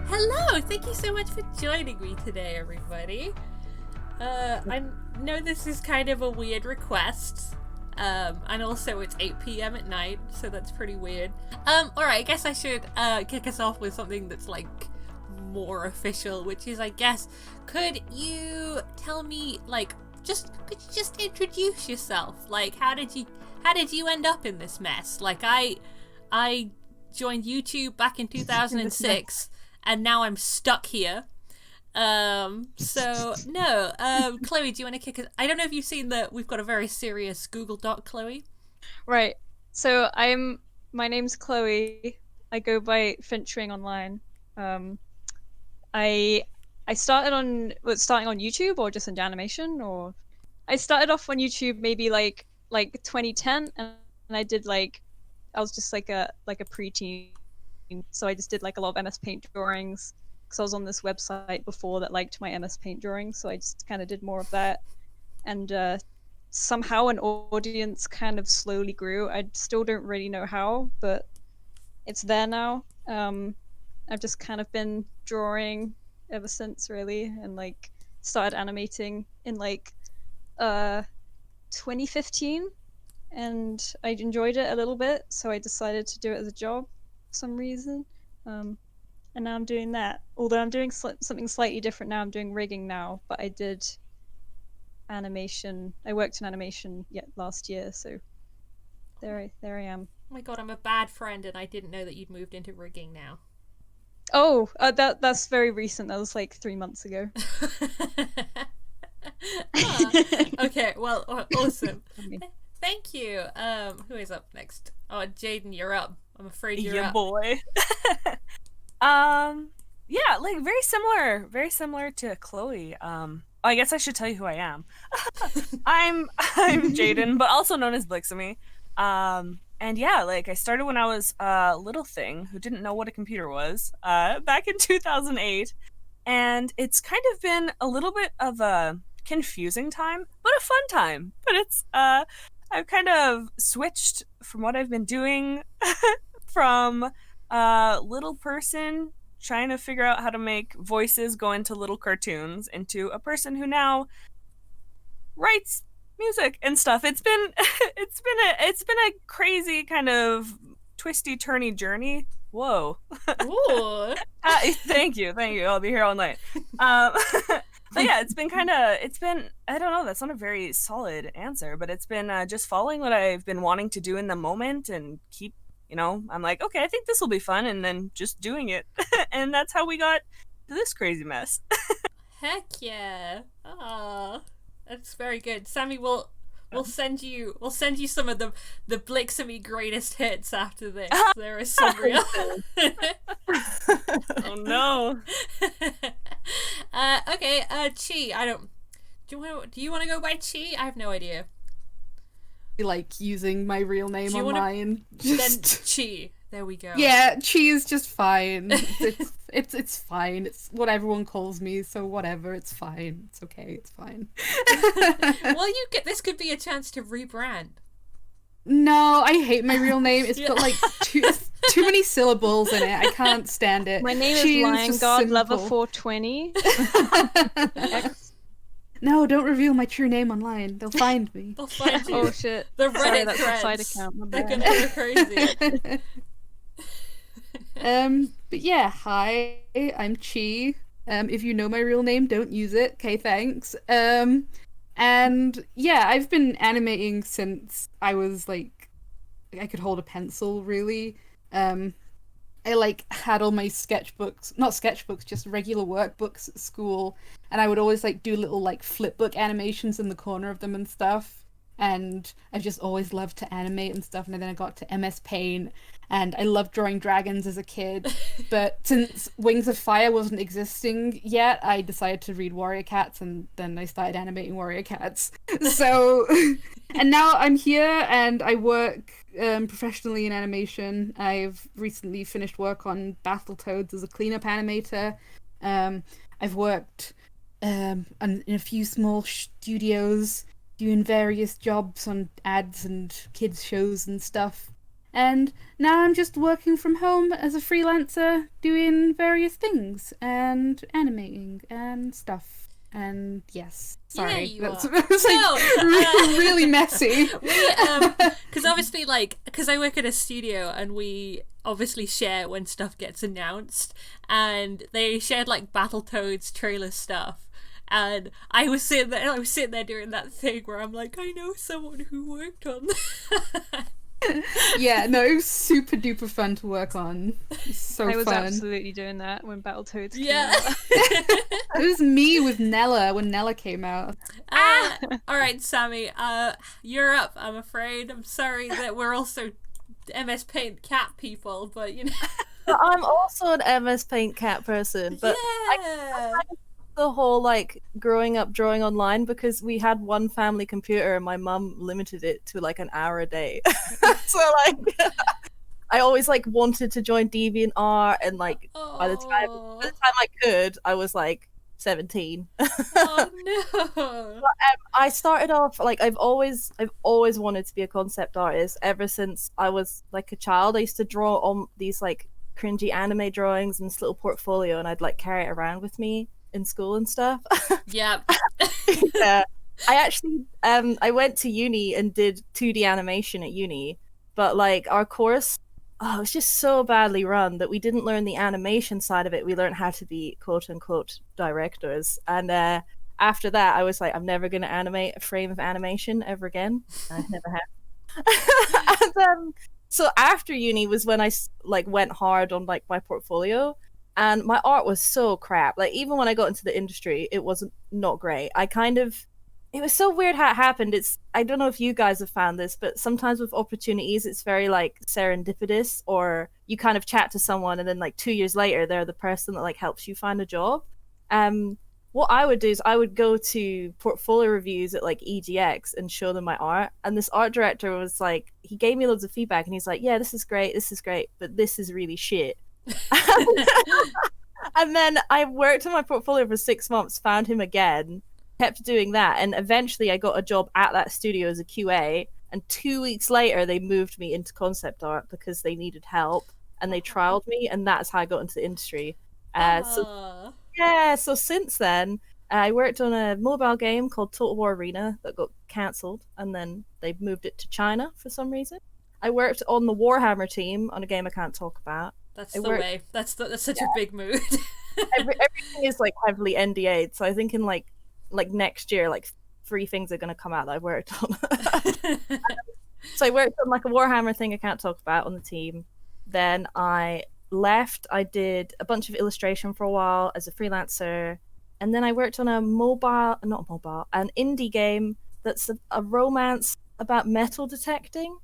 Hello! Thank you so much for joining me today, everybody. I know this is kind of a weird request, and also it's 8 p.m. at night, so that's pretty weird. Alright, I guess I should kick us off with something that's like more official, which is, I guess, could you tell me, like, could you just introduce yourself? Like, how did you end up in this mess? Like, I joined YouTube back in 2006, and now I'm stuck here. So no, Chloe, do you want to kick us? I don't know if you've seen we've got a very serious Google Doc, Chloe. Right. So my name's Chloe. I go by Finchwing online. I started starting on YouTube or just in animation, or I started off on YouTube maybe like 2010, and I did I was just like a preteen, so I just did like a lot of MS Paint drawings because I was on this website before that liked my MS Paint drawings, so I just kind of did more of that, and somehow an audience kind of slowly grew. I still don't really know how, but it's there now. I've just kind of been drawing ever since, really, and like started animating in 2015, and I enjoyed it a little bit, so I decided to do it as a job for some reason. And now I'm doing that. Although I'm doing something slightly different now. I'm doing rigging now, but I did animation. I worked in animation last year, so there I am. Oh my god, I'm a bad friend, and I didn't know that you'd moved into rigging now. Oh, that's very recent. That was like 3 months ago. Okay, well, awesome. Thank you. Who is up next? Oh, Jadeyn, you're up. I'm afraid you're up. Boy. Yeah, like very similar to Chloe. I guess I should tell you who I am. I'm Jadeyn, but also known as Blixemi. And yeah, like I started when I was a little thing who didn't know what a computer was, back in 2008, and it's kind of been a little bit of a confusing time, but a fun time. But it's I've kind of switched from what I've been doing from little person trying to figure out how to make voices go into little cartoons into a person who now writes music and stuff. It's been it's been a crazy kind of twisty turny journey. Whoa. Ooh. Thank you. I'll be here all night. But yeah, it's been I don't know, that's not a very solid answer, but it's been just following what I've been wanting to do in the moment and keep, I'm like, okay, I think this will be fun, and then just doing it. And that's how we got to this crazy mess. Heck yeah. Ah, that's very good. Sammi, we'll send you some of the Blixemi greatest hits after this. There is some real. Oh no. Okay, Chii, do you want to go by Chii? I have no idea. Like using my real name online. Then Chii. There we go. Yeah, Chii is just fine. It's fine. It's what everyone calls me, so whatever. It's fine. It's okay. It's fine. Well, this could be a chance to rebrand. No, I hate my real name. It's got like too many syllables in it. I can't stand it. My name is Lion God Lover 420. No, don't reveal my true name online. They'll find me. They'll find you. Oh shit. The Reddit that's threads. a side account. They're gonna go crazy. But yeah, hi, I'm Chii. If you know my real name, don't use it. Okay, thanks. And yeah, I've been animating since I was like, I could hold a pencil, really. I like had all my not sketchbooks, just regular workbooks at school, and I would always like do little like flipbook animations in the corner of them and stuff. And I've just always loved to animate and stuff. And then I got to MS Paint, and I loved drawing dragons as a kid. But since Wings of Fire wasn't existing yet, I decided to read Warrior Cats, and then I started animating Warrior Cats. So, and now I'm here, and I work professionally in animation. I've recently finished work on Battletoads as a cleanup animator. I've worked in a few small studios, doing various jobs on ads and kids shows and stuff. And now I'm just working from home as a freelancer, doing various things and animating and stuff. And yes, Yeah, sorry, you that's are. it's like No, really messy. Because obviously, like, because I work at a studio and we obviously share when stuff gets announced, and they shared like Battletoads trailer stuff. And I was sitting there doing that thing where I'm like, I know someone who worked on that. Yeah, no, it was super duper fun to work on. It's so I was fun. absolutely doing that when Battletoads came Yeah. out. It was me with Nella when Nella came out. All right, Sammi. You're up. I'm afraid. I'm sorry that we're also MS Paint cat people, but you know. But I'm also an MS Paint cat person, but Yeah. the whole like growing up drawing online because we had one family computer and my mum limited it to like an hour a day. So like I always like wanted to join DeviantArt and like by the time I could, I was like 17. Oh no. I started off like I've always wanted to be a concept artist ever since I was like a child. I used to draw on these like cringy anime drawings in this little portfolio and I'd like carry it around with me in school and stuff. Yep. Yeah. I actually I went to uni and did 2D animation at uni, but like our course it was just so badly run that we didn't learn the animation side of it. We learned how to be quote unquote directors. And after that I was like, I'm never gonna animate a frame of animation ever again. I never have. And so after uni was when I like went hard on like my portfolio. And my art was so crap. Like even when I got into the industry, it was not great. It was so weird how it happened. I don't know if you guys have found this, but sometimes with opportunities, it's very like serendipitous, or you kind of chat to someone and then like 2 years later, they're the person that like helps you find a job. What I would do is I would go to portfolio reviews at like EGX and show them my art. And this art director was like, he gave me loads of feedback and he's like, yeah, this is great, but this is really shit. And then I worked on my portfolio for 6 months, found him again, kept doing that, and eventually I got a job at that studio as a QA, and 2 weeks later they moved me into concept art because they needed help and they trialed me, and that's how I got into the industry. So since then I worked on a mobile game called Total War Arena that got cancelled, and then they moved it to China for some reason. I worked on the Warhammer team on a game I can't talk about. That's the way. That's such a big mood. Everything is like heavily NDA'd, so I think in like next year, like 3 things are going to come out that I worked on. So I worked on like a Warhammer thing I can't talk about on the team. Then I left. I did a bunch of illustration for a while as a freelancer, and then I worked on an indie game that's a romance about metal detecting.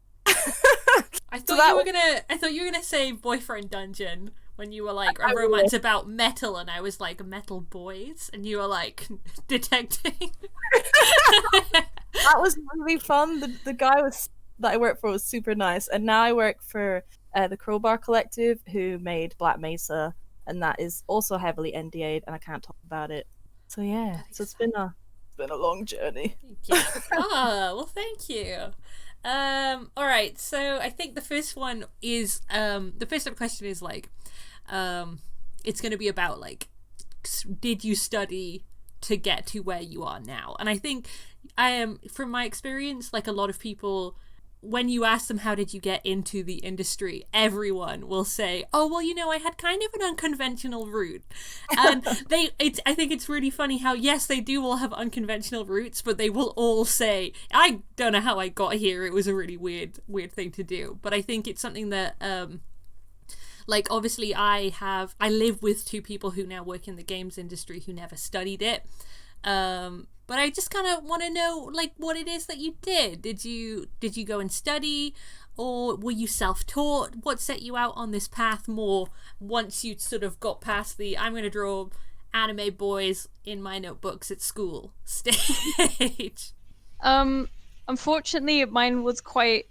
I thought you were gonna say Boyfriend Dungeon when you were like a romance about metal, and I was like metal boys, and you were like detecting. That was really fun. The guy that I worked for was super nice, and now I work for the Crowbar Collective, who made Black Mesa, and that is also heavily NDA'd, and I can't talk about it. So yeah, so it's been a long journey. Yeah. Well, thank you. All right, so I think the first one is the first question is like it's going to be about like, did you study to get to where you are now? And I think from my experience, like a lot of people, when you ask them how did you get into the industry, everyone will say, oh well, you know, I had kind of an unconventional route. And I think it's really funny how yes, they do all have unconventional routes, but they will all say, I don't know how I got here, it was a really weird thing to do. But I think it's something that like obviously I live with 2 people who now work in the games industry who never studied it. But I just kind of want to know, like, what it is that you did. Did you go and study, or were you self-taught? What set you out on this path more once you sort of got past the I'm going to draw anime boys in my notebooks at school stage? Unfortunately, mine was quite.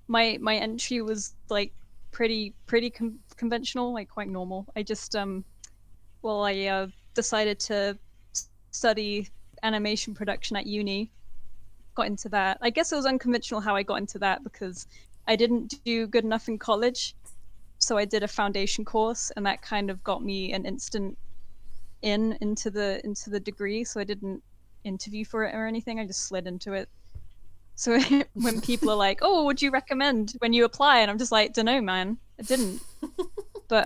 My entry was like pretty conventional, like quite normal. I just I decided to study animation production at uni, got into that. I guess it was unconventional how I got into that because I didn't do good enough in college, so I did a foundation course, and that kind of got me an instant into the degree. So I didn't interview for it or anything. I just slid into it. So when people are like, "Oh, what would you recommend when you apply?" and I'm just like, "Dunno, man, I didn't." But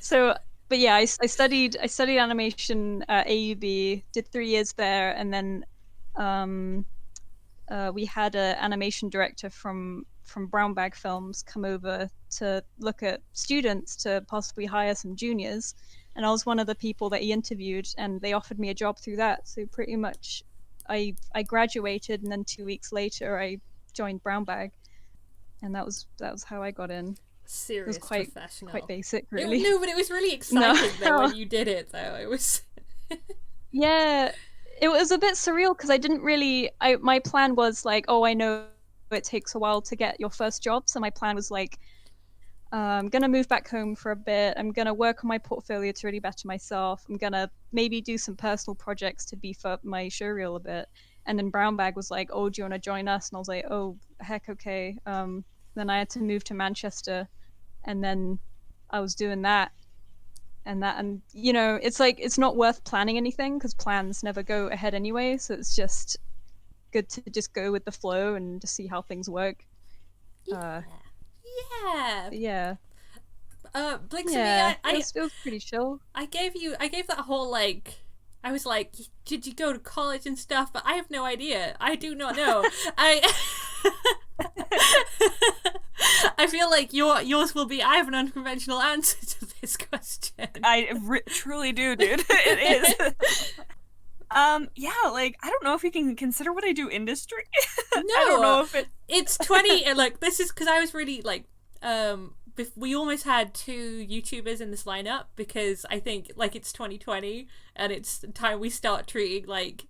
so but yeah, I studied animation at AUB, did 3 years there, and then we had an animation director from Brown Bag Films come over to look at students to possibly hire some juniors, and I was one of the people that he interviewed, and they offered me a job through that. So pretty much I graduated, and then 2 weeks later I joined Brown Bag, and that was how I got in. Serious It was quite professional. quite basic, really. No, but it was really exciting though when you did it though. It was Yeah, it was a bit surreal because I didn't really. My plan was like, oh, I know it takes a while to get your first job, so my plan was like, I'm gonna move back home for a bit. I'm gonna work on my portfolio to really better myself. I'm gonna maybe do some personal projects to beef up my showreel a bit. And then Brown Bag was like, oh, do you want to join us? And I was like, oh, heck, okay. Then I had to move to Manchester, and then I was doing that. And you know, it's like it's not worth planning anything because plans never go ahead anyway. So it's just good to just go with the flow and just see how things work. yeah. Yeah. Blixemi, Yeah, I it was pretty chill. I gave that whole like, I was like, did you go to college and stuff? But I have no idea. I do not know. I feel like yours will be, I have an unconventional answer to this question. Truly do, dude. It is. Yeah, like, I don't know if you can consider what I do industry. No, I don't know if it's 20, and like, this is because I was really like, we almost had 2 YouTubers in this lineup because I think like it's 2020 and it's time we start treating like,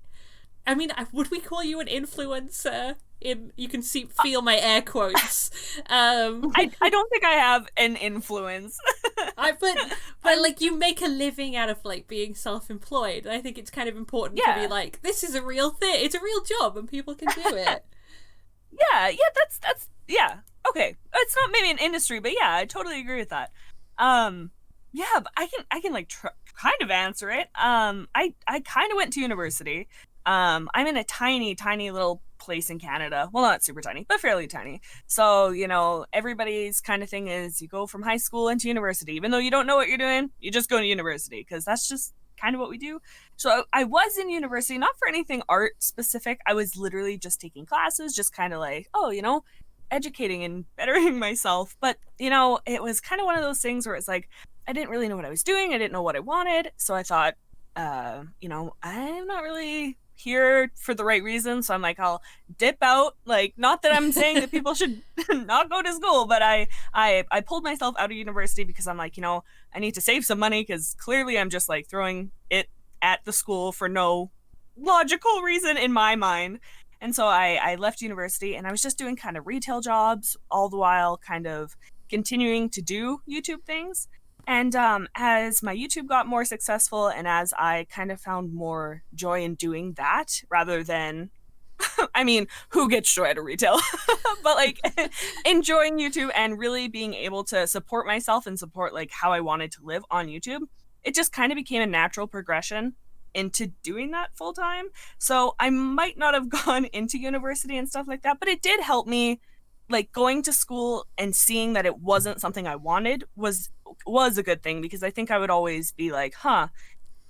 I mean, would we call you an influencer? You can feel my air quotes. I don't think I have an influence. but like you make a living out of like being self-employed. I think it's kind of important to be like, this is a real thing. It's a real job and people can do it. Yeah, that's yeah. Okay, it's not maybe an industry, but yeah, I totally agree with that. Yeah, but I can like kind of answer it. I kind of went to university. I'm in a tiny little place in Canada. Well, not super tiny, but fairly tiny. So, you know, everybody's kind of thing is you go from high school into university. Even though you don't know what you're doing, you just go to university because that's just kind of what we do. So I was in university, not for anything art specific. I was literally just taking classes, just kind of like, oh, you know, educating and bettering myself. But, you know, it was kind of one of those things where it's like, I didn't really know what I was doing. I didn't know what I wanted. So I thought, you know, I'm not really here for the right reason, so I'm like, I'll dip out. Like, not that I'm saying that people should not go to school, but I pulled myself out of university because I'm like, you know, I need to save some money because clearly I'm just like throwing it at the school for no logical reason in my mind. And so I left university and I was just doing kind of retail jobs all the while kind of continuing to do YouTube things. And as my YouTube got more successful and as I kind of found more joy in doing that rather than, I mean, who gets joy out of retail? But like enjoying YouTube and really being able to support myself and support like how I wanted to live on YouTube, it just kind of became a natural progression into doing that full time. So I might not have gone into university and stuff like that, but it did help me. Like going to school and seeing that it wasn't something I wanted was a good thing because I think I would always be like,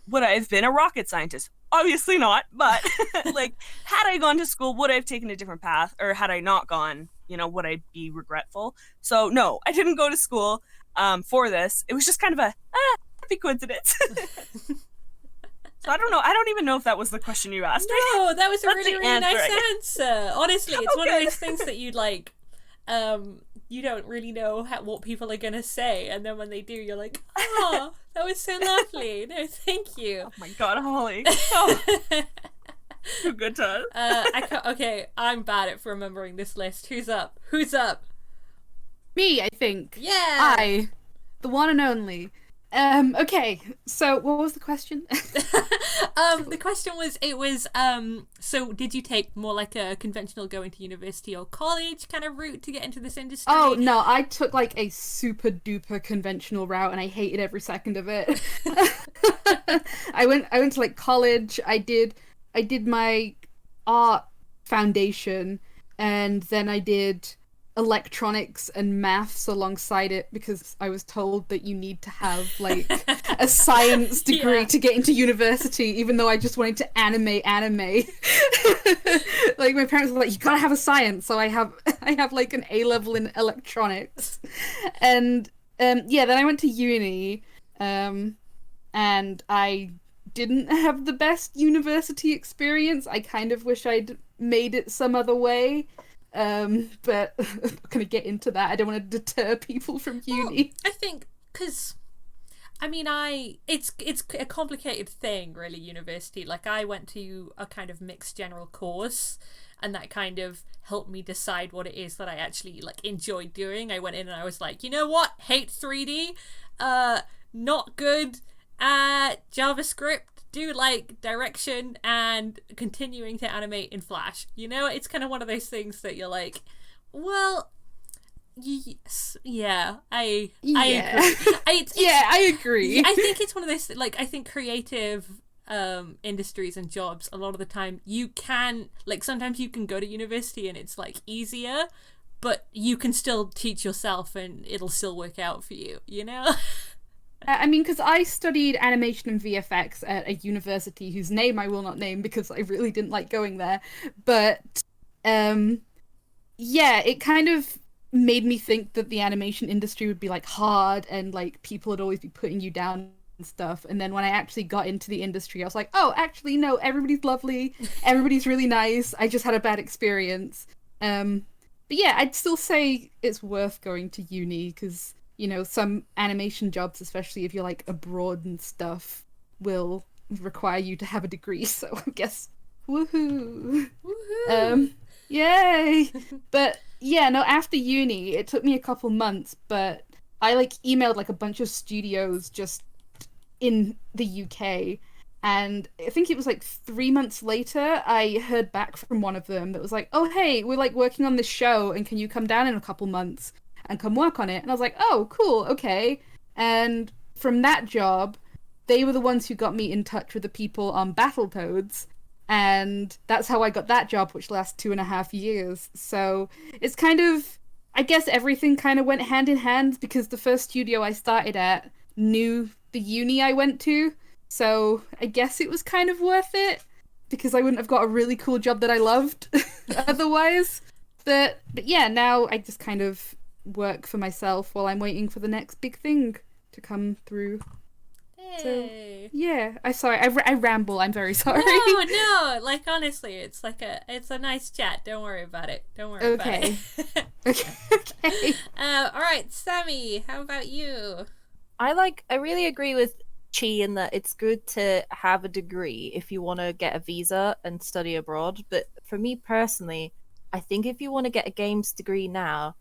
would I have been a rocket scientist? Obviously not, but like had I gone to school, would I have taken a different path? Or had I not gone, you know, would I be regretful? So no, I didn't go to school for this. It was just kind of a happy coincidence. So I don't know. I don't even know if that was the question you asked. No, that was a really, really answer, nice answer. Honestly, it's one of those things that you like, you don't really know what people are going to say. And then when they do, you're like, oh, that was so lovely. No, thank you. Oh my God, Holly. Oh. Good time. Okay, I'm bad at remembering this list. Who's up? Who's up? Me, I think. Yeah. The one and only. Okay, so what was the question? The question was, so did you take more like a conventional going to university or college kind of route to get into this industry? Oh no, I took like a super duper conventional route and I hated every second of it. I went to like college. I did my art foundation, and then I did electronics and maths alongside it because I was told that you need to have like a science degree to get into university, even though I just wanted to animate anime. Like my parents were like, you gotta have a science, so I have like an A-level in electronics. And then I went to uni, and I didn't have the best university experience. I kind of wish I'd made it some other way. But I'm not gonna get into that. I don't want to deter people from uni. Well, I think because it's a complicated thing, really. University, like I went to a kind of mixed general course, and that kind of helped me decide what it is that I actually like enjoyed doing. I went in and I was like, you know what, hate 3D, not good at JavaScript. Do like direction and continuing to animate in Flash. You know, it's kind of one of those things that you're like, well, yes, yeah, I agree. I agree. I think it's one of those, like, I think creative industries and jobs, a lot of the time you can, like, sometimes you can go to university and it's like easier, but you can still teach yourself and it'll still work out for you, you know? I mean, because I studied animation and VFX at a university whose name I will not name because I really didn't like going there. But, it kind of made me think that the animation industry would be, like, hard and, like, people would always be putting you down and stuff. And then when I actually got into the industry, I was like, oh, actually, no, everybody's lovely. Everybody's really nice. I just had a bad experience. But yeah, I'd still say it's worth going to uni because... you know, some animation jobs, especially if you're like abroad and stuff, will require you to have a degree. So I guess, woohoo! Yay! But yeah, no. After uni, it took me a couple months, but I like emailed like a bunch of studios just in the UK, and I think it was like 3 months later, I heard back from one of them that was like, "Oh hey, we're like working on this show, and can you come down in a couple months and come work on it?" And I was like, oh, cool, okay. And from that job, they were the ones who got me in touch with the people on Battletoads, and that's how I got that job, which lasts 2.5 years. So it's kind of, I guess everything kind of went hand in hand because the first studio I started at knew the uni I went to, so I guess it was kind of worth it because I wouldn't have got a really cool job that I loved otherwise. But yeah, now I just kind of work for myself while I'm waiting for the next big thing to come through. Hey. So yeah, I ramble. I'm very sorry. No, like honestly, it's a nice chat. Don't worry about it. Don't worry about it. Okay. All right, Sammi, how about you? I really agree with Chii in that it's good to have a degree if you want to get a visa and study abroad. But for me personally, I think if you want to get a games degree now,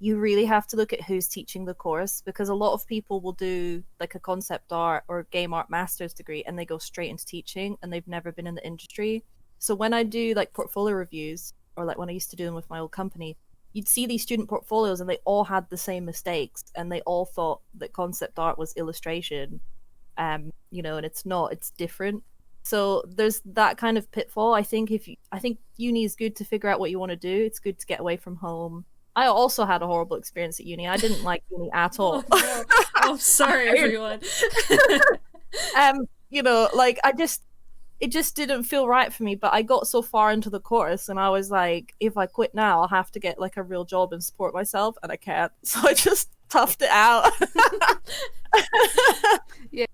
you really have to look at who's teaching the course, because a lot of people will do like a concept art or game art master's degree and they go straight into teaching and they've never been in the industry. So when I do like portfolio reviews, or like when I used to do them with my old company, you'd see these student portfolios and they all had the same mistakes and they all thought that concept art was illustration, and it's not, it's different. So there's that kind of pitfall. I think uni is good to figure out what you want to do. It's good to get away from home. I also had a horrible experience at uni. I didn't like uni at all. Oh, no. Oh, sorry, everyone. It just didn't feel right for me. But I got so far into the course, and I was like, if I quit now, I'll have to get like a real job and support myself, and I can't. So I just toughed it out. Yeah.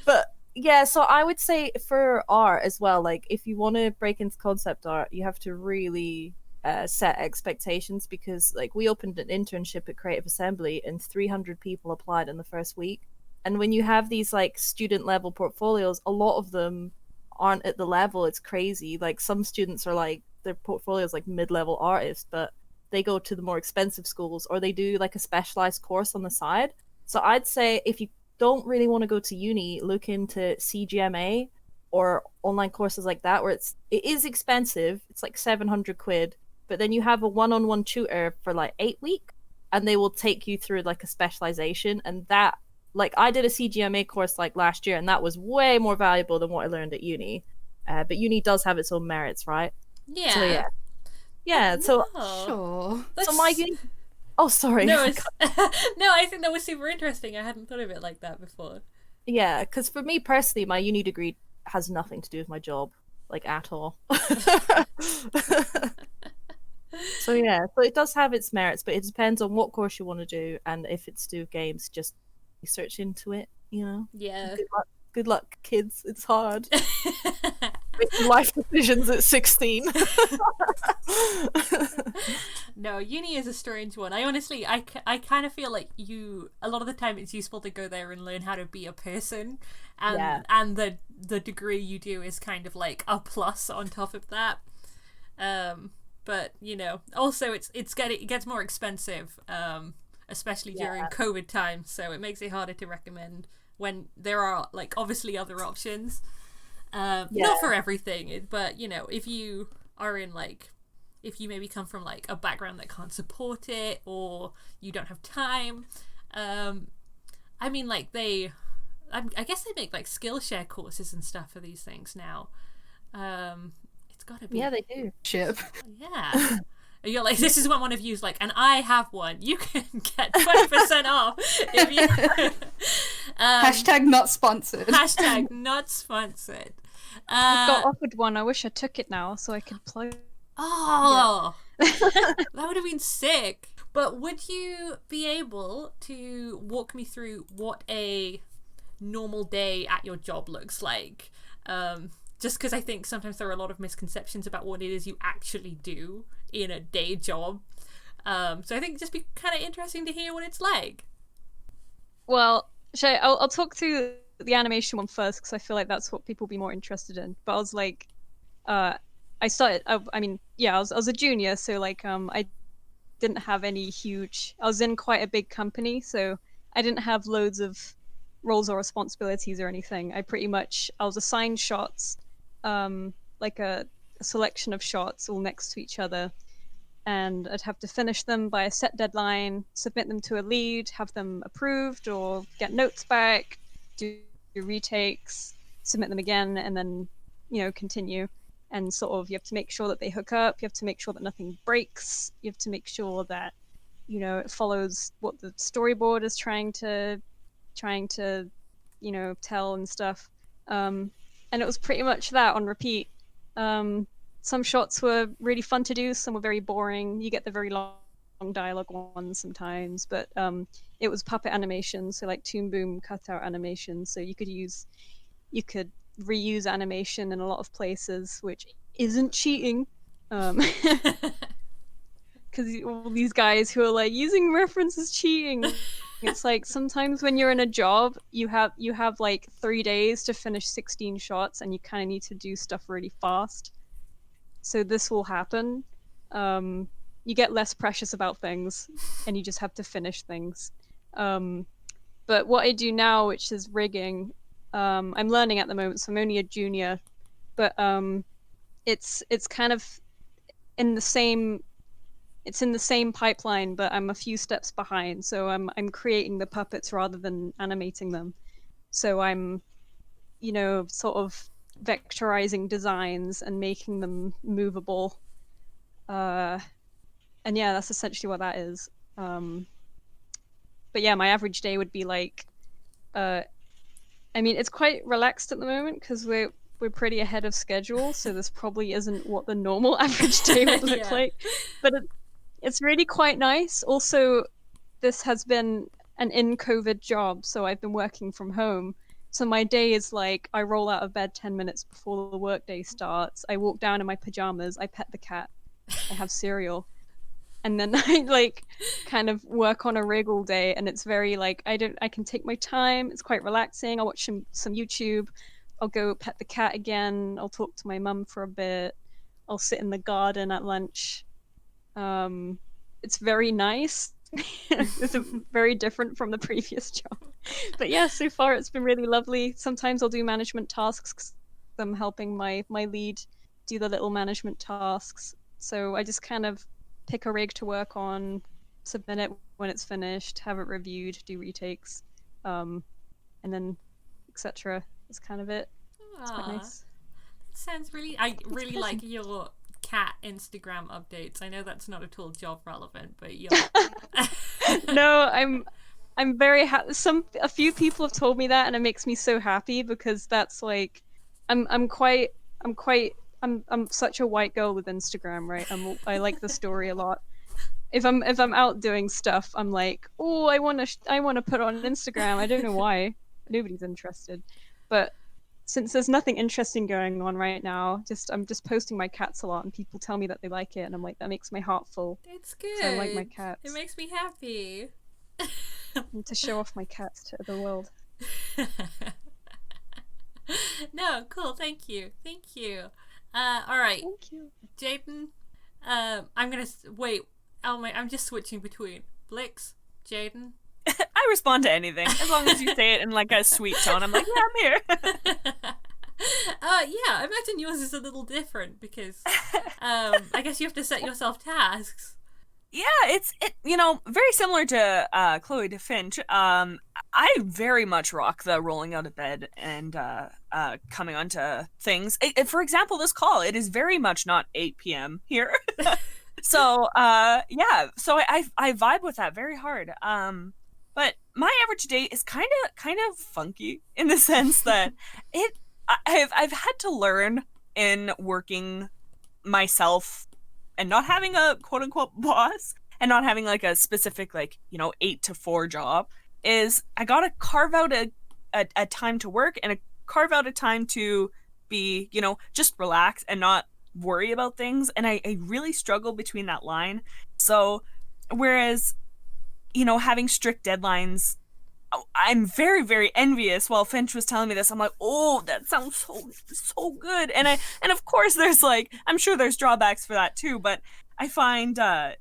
But yeah, so I would say for art as well, like if you want to break into concept art, you have to really set expectations, because like we opened an internship at Creative Assembly and 300 people applied in the first week. And when you have these like student level portfolios, a lot of them aren't at the level. It's crazy. Like some students are like, their portfolios like mid-level artists, but they go to the more expensive schools or they do like a specialized course on the side. So I'd say if you don't really want to go to uni, look into CGMA or online courses like that, where it is expensive. It's like 700 quid, but then you have a one-on-one tutor for like 8 weeks, and they will take you through like a specialization. And that, like, I did a CGMA course like last year, and that was way more valuable than what I learned at uni. But uni does have its own merits, right? Yeah. So yeah. So Sure. my uni. Oh, sorry. No, no, I think that was super interesting. I hadn't thought of it like that before. Yeah, because for me personally, my uni degree has nothing to do with my job, like, at all. So it does have its merits, but it depends on what course you want to do, and if it's to do games, just research into it, you know? Yeah. Good luck, kids. It's hard. Making life decisions at 16. No, uni is a strange one. I honestly, I kind of feel like a lot of the time it's useful to go there and learn how to be a person, and the degree you do is kind of like a plus on top of that. But you know, also it gets more expensive, especially during COVID time, so it makes it harder to recommend when there are like obviously other options. Not for everything, but you know, if you are in like, if you maybe come from like a background that can't support it, or you don't have time, I mean, like I guess they make like Skillshare courses and stuff for these things now. It's gotta be. Yeah, they do. Chip. Yeah. You're like, this is what one of you's like, and I have one. You can get 20% off if you. Hashtag not sponsored. Hashtag not sponsored. I got offered one. I wish I took it now so I could play. Oh, that would have been sick. But would you be able to walk me through what a normal day at your job looks like? Just because I think sometimes there are a lot of misconceptions about what it is you actually do in a day job. So I think it'd just be kind of interesting to hear what it's like. Well, I'll talk through the animation one first, because I feel like that's what people will be more interested in. But I was like, I was a junior, so like I didn't have any huge. I was in quite a big company, so I didn't have loads of roles or responsibilities or anything. I was assigned shots, like a selection of shots all next to each other, and I'd have to finish them by a set deadline, submit them to a lead, have them approved or get notes back, do retakes, submit them again, and then, you know, continue. And sort of, you have to make sure that they hook up, you have to make sure that nothing breaks, you have to make sure that, you know, it follows what the storyboard is trying to, you know, tell and stuff. And it was pretty much that on repeat. Some shots were really fun to do, some were very boring. You get the very long dialogue ones sometimes, but it was puppet animation, so like Toon Boom cutout animation, so you could reuse animation in a lot of places, which isn't cheating. Because all these guys who are like, using references cheating. It's like, sometimes when you're in a job, you have like 3 days to finish 16 shots, and you kind of need to do stuff really fast. So this will happen. You get less precious about things, and you just have to finish things. But what I do now, which is rigging, I'm learning at the moment, so I'm only a junior, but it's kind of in the same pipeline, but I'm a few steps behind. So I'm creating the puppets rather than animating them. So I'm, you know, sort of vectorizing designs and making them movable. And yeah, that's essentially what that is. But yeah, my average day would be like, I mean, it's quite relaxed at the moment because we're pretty ahead of schedule, so this probably isn't what the normal average day would look like. But it's really quite nice. Also, this has been an in-COVID job, so I've been working from home. So my day is like, I roll out of bed 10 minutes before the workday starts. I walk down in my pajamas, I pet the cat, I have cereal. And then I like kind of work on a rig all day, and it's very like, I can take my time. It's quite relaxing. I'll watch some YouTube. I'll go pet the cat again. I'll talk to my mum for a bit. I'll sit in the garden at lunch. It's very nice. It's very different from the previous job. But yeah, so far it's been really lovely. Sometimes I'll do management tasks 'cause I'm helping my lead do the little management tasks. So I just kind of pick a rig to work on, submit it when it's finished, have it reviewed, do retakes, and then etc. That's kind of it. It's quite Aw, nice. sounds really. I really busy. like your cat Instagram updates. I know that's not at all job relevant, but you're. No, I'm very happy. A few people have told me that, and it makes me so happy because that's like, I'm such a white girl with Instagram, right? I like the story a lot. If I'm out doing stuff, I'm like, oh, I want to put on Instagram. I don't know why. Nobody's interested, but since there's nothing interesting going on right now, I'm just posting my cats a lot, and people tell me that they like it, and I'm like, that makes my heart full. It's good. So I like my cats. It makes me happy. And to show off my cats to the world. No, cool. Thank you. All right, Thank you. Jaden. I'm gonna wait. Oh my! I'm just switching between Blix, Jaden. I respond to anything as long as you say it in like a sweet tone. I'm like, yeah, I'm here. Yeah, I imagine yours is a little different because I guess you have to set yourself tasks. Yeah, it's very similar to Chloe to Finch. I very much rock the rolling out of bed and coming onto things. For example, this call, it is very much not 8 p.m. here. So yeah, so I vibe with that very hard. But my average day is kind of funky in the sense that I've had to learn in working myself and not having a quote unquote boss and not having like a specific 8 to 4 job is I gotta carve out a time to work and carve out a time to be, just relax and not worry about things. And I really struggle between that line. So whereas, having strict deadlines, I'm very, very envious. While Finch was telling me this, I'm like, oh, that sounds so good. And of course there's I'm sure there's drawbacks for that too, but I find I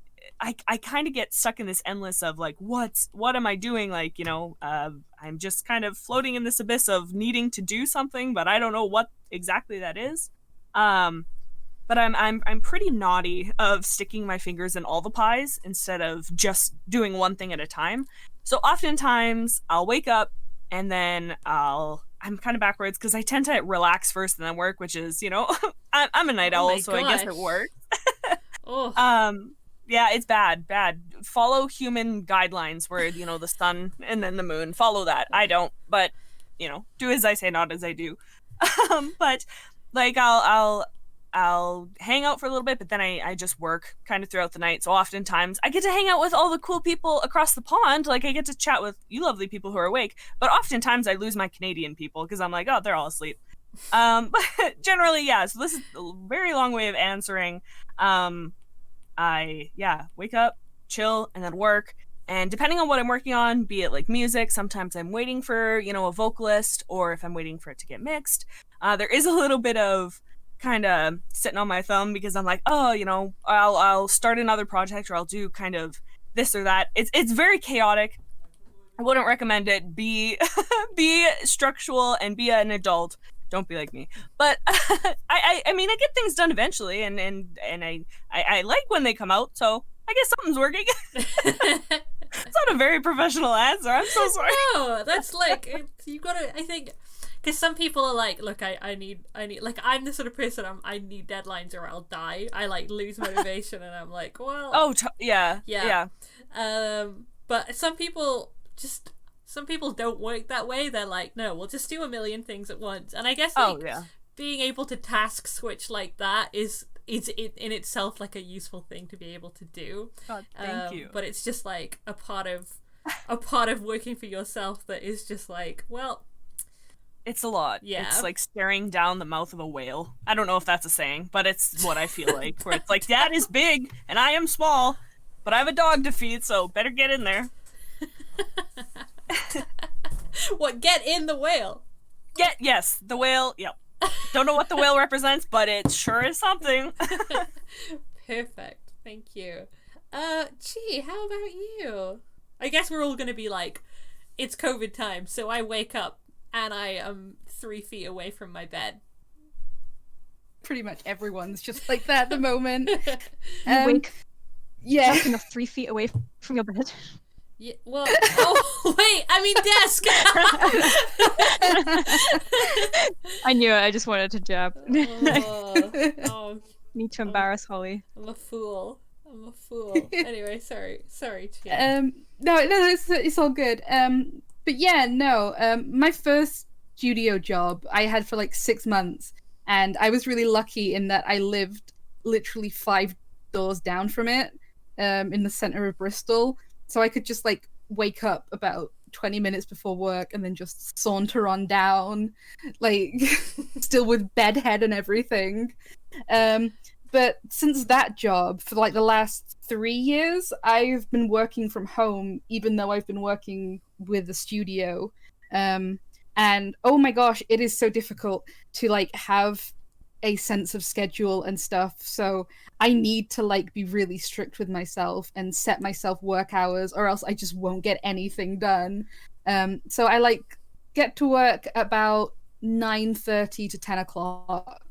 kind of get stuck in this endless of what am I doing? I'm just kind of floating in this abyss of needing to do something, but I don't know what exactly that is. But I'm pretty naughty of sticking my fingers in all the pies instead of just doing one thing at a time. So oftentimes I'll wake up and then I'm kind of backwards because I tend to relax first and then work, which is, I'm a night owl, so I guess it works. Oh. Yeah, it's bad. Follow human guidelines where, the sun and then the moon. Follow that. I don't, but, do as I say, not as I do. But I'll hang out for a little bit, but then I just work kind of throughout the night. So oftentimes I get to hang out with all the cool people across the pond. I get to chat with you lovely people who are awake, but oftentimes I lose my Canadian people because I'm like, oh, they're all asleep. But generally, yeah, so this is a very long way of answering. I wake up, chill, and then work. And depending on what I'm working on, be it music, sometimes I'm waiting for, a vocalist, or if I'm waiting for it to get mixed, there is a little bit of kind of sitting on my thumb because I'm like, oh, I'll start another project or I'll do kind of this or that. It's very chaotic. I wouldn't recommend it. Be structural and be an adult. Don't be like me. But I mean, I get things done eventually, and I like when they come out. So I guess something's working. It's not a very professional answer. I'm so sorry. No, that's you gotta. I think. Because some people are like, look, I need, I'm the sort of person I need deadlines or I'll die. I lose motivation and I'm like, well. Oh, yeah. But some people don't work that way. They're like, no, we'll just do a million things at once. And I guess being able to task switch like that is in itself a useful thing to be able to do. God, thank you. But it's just a part of working for yourself that is just well. It's a lot. Yeah. It's like staring down the mouth of a whale. I don't know if that's a saying, but it's what I feel like. Where it's Dad is big and I am small, but I have a dog to feed, so better get in there. What, get in the whale? Yes, the whale, yep. Don't know what the whale represents, but it sure is something. Perfect. Thank you. Chii, how about you? I guess we're all gonna be it's COVID time, so I wake up and I am 3 feet away from my bed. Pretty much everyone's just like that at the moment. You wake Yeah. up enough 3 feet away from your bed. Yeah, well, oh, wait, I mean desk! I knew it, I just wanted to jab. Oh, Need to embarrass Holly. I'm a fool. Anyway, sorry, Chii. No, it's all good. But yeah, no. My first studio job I had for like 6 months, and I was really lucky in that I lived literally 5 doors down from it, in the center of Bristol. So I could just like wake up about 20 minutes before work and then just saunter on down, like still with bedhead and everything. But since that job, for like the last 3 years, I've been working from home, even though I've been working with the studio. And oh my gosh, it is so difficult to like have a sense of schedule and stuff. So I need to like be really strict with myself and set myself work hours, or else I just won't get anything done. So I like get to work about 9:30 to 10 o'clock,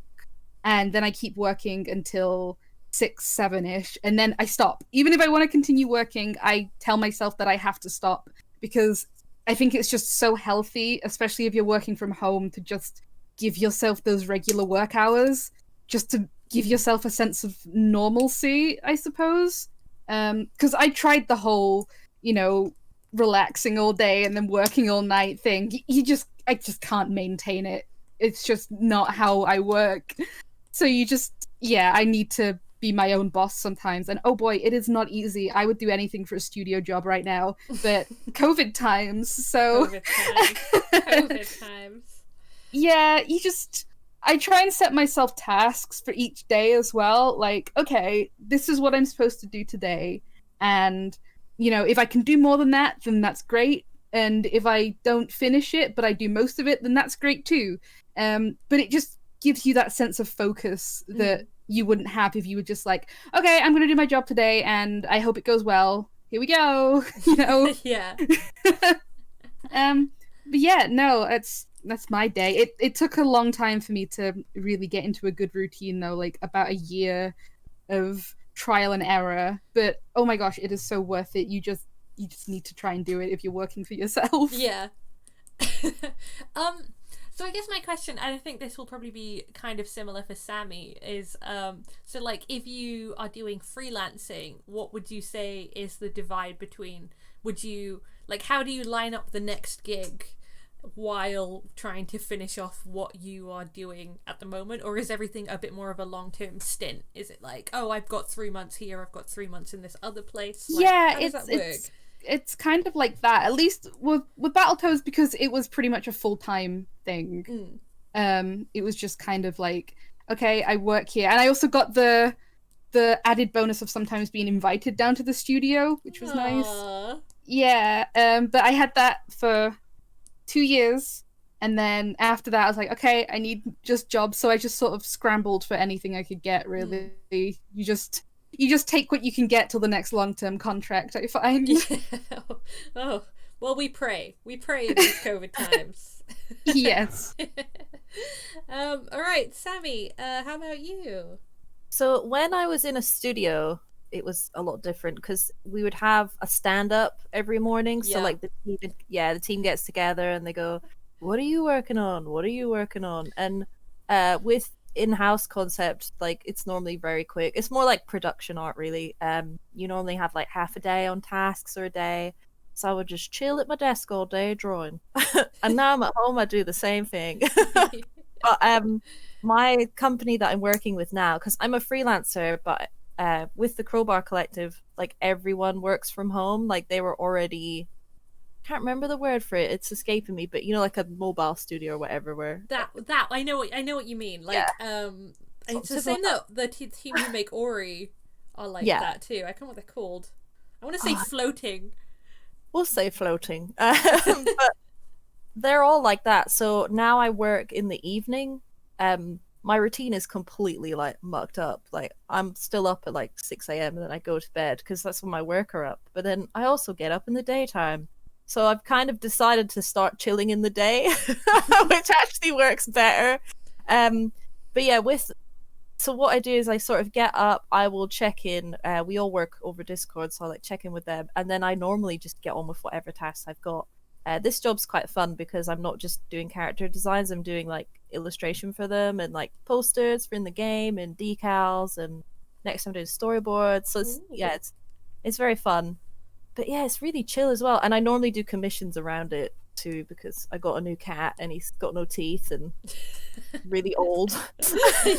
and then I keep working until 6, 7-ish, and then I stop. Even if I want to continue working, I tell myself that I have to stop, because I think it's just so healthy, especially if you're working from home, to just give yourself those regular work hours, just to give yourself a sense of normalcy, I suppose. Because I tried the whole, relaxing all day and then working all night thing. I just can't maintain it. It's just not how I work. So I need to be my own boss sometimes. And oh boy, it is not easy. I would do anything for a studio job right now, but COVID times, so... COVID times. Yeah, I try and set myself tasks for each day as well. Like, okay, this is what I'm supposed to do today. And, if I can do more than that, then that's great. And if I don't finish it, but I do most of it, then that's great too. But it just gives you that sense of focus that you wouldn't have if you were just like, okay, I'm going to do my job today and I hope it goes well. Here we go. Yeah. But yeah, no, that's my day. It took a long time for me to really get into a good routine though, like about a year of trial and error. But oh my gosh, it is so worth it. You just need to try and do it if you're working for yourself. Yeah. So I guess my question, and I think this will probably be kind of similar for Sammi, is so like if you are doing freelancing, what would you say is the divide between, how do you line up the next gig while trying to finish off what you are doing at the moment? Or is everything a bit more of a long-term stint? Is it like, oh, I've got 3 months here, I've got 3 months in this other place? Like, yeah, how does that work? It's kind of like that, at least with Battletoads, because it was pretty much a full-time thing. It was just kind of like, okay, I work here, and I also got the added bonus of sometimes being invited down to the studio, which was nice. Yeah, but I had that for 2 years, and then after that I was like, okay, I need just jobs, so I just sort of scrambled for anything I could get, really. You just take what you can get till the next long-term contract, I find. Yeah. Oh, well, we pray in these COVID times. Yes. All right, Sammi, how about you? So when I was in a studio, it was a lot different because we would have a stand-up every morning. So like the team gets together and they go, "What are you working on? What are you working on?" And with in-house concept, like it's normally very quick. It's more like production art, really. You normally have like half a day on tasks or a day. So I would just chill at my desk all day drawing. And now I'm at home, I do the same thing. But my company that I'm working with now, because I'm a freelancer, but with the Crowbar Collective, like everyone works from home. Like they were already, can't remember the word for it. It's escaping me, but like a mobile studio or whatever. Where that I know what you mean. Like it's the same that the team who make Ori are like that too. I can't remember what they're called. I want to say floating. We'll say floating. But they're all like that. So now I work in the evening. My routine is completely like mucked up. Like I'm still up at like 6 a.m. and then I go to bed because that's when my work are up. But then I also get up in the daytime. So I've kind of decided to start chilling in the day, which actually works better. But yeah, so what I do is I sort of get up, I will check in. We all work over Discord, so I like check in with them, and then I normally just get on with whatever tasks I've got. This job's quite fun because I'm not just doing character designs, I'm doing like illustration for them and like posters for in the game and decals, and next I'm doing storyboards. So it's very fun. But yeah, it's really chill as well. And I normally do commissions around it too because I got a new cat and he's got no teeth and really old. Yeah.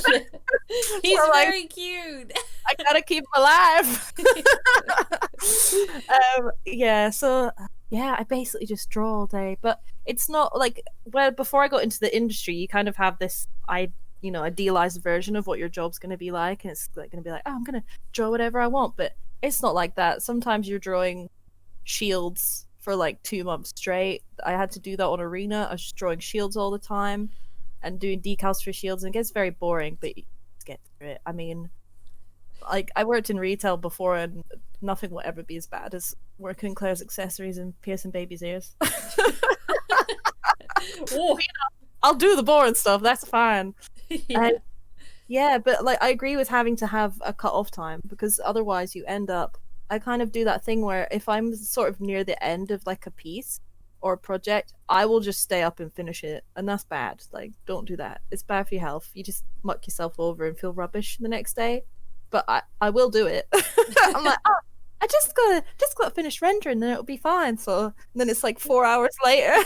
He's So, like, very cute. I gotta keep him alive. Yeah, so yeah, I basically just draw all day. But it's not like, well, before I got into the industry, you kind of have this idealized version of what your job's gonna be like, and it's like gonna be like, oh, I'm gonna draw whatever I want, but it's not like that. Sometimes you're drawing shields for like 2 months straight. I had to do that on Arena. I was just drawing shields all the time and doing decals for shields, and it gets very boring, but you just get through it. I mean, like, I worked in retail before, and nothing will ever be as bad as working in Claire's accessories and piercing babies' ears. Oh. I'll do the boring stuff, that's fine. Yeah. Yeah, but like I agree with having to have a cut-off time, because otherwise you end up, I kind of do that thing where if I'm sort of near the end of like a piece or a project, I will just stay up and finish it, and that's bad. Like, don't do that. It's bad for your health. You just muck yourself over and feel rubbish the next day. But I will do it. I'm like, oh, I just gotta finish rendering and it'll be fine. So and then it's like 4 hours later.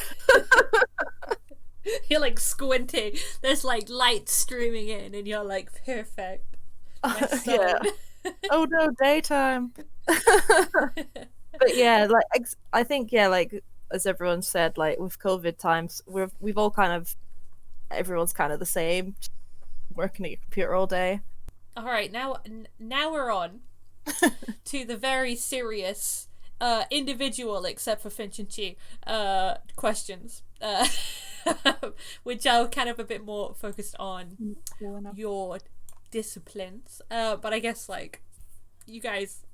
You're like squinting. There's like light streaming in, and you're like, perfect. My Yeah. son. Oh no, daytime. But yeah, like I think, yeah, like as everyone said, like with COVID times, we've all kind of, everyone's kind of the same, working at your computer all day. All right, now we're on to the very serious, individual, except for Finch and Chii, questions, which are kind of a bit more focused on your disciplines. But I guess, like, you guys,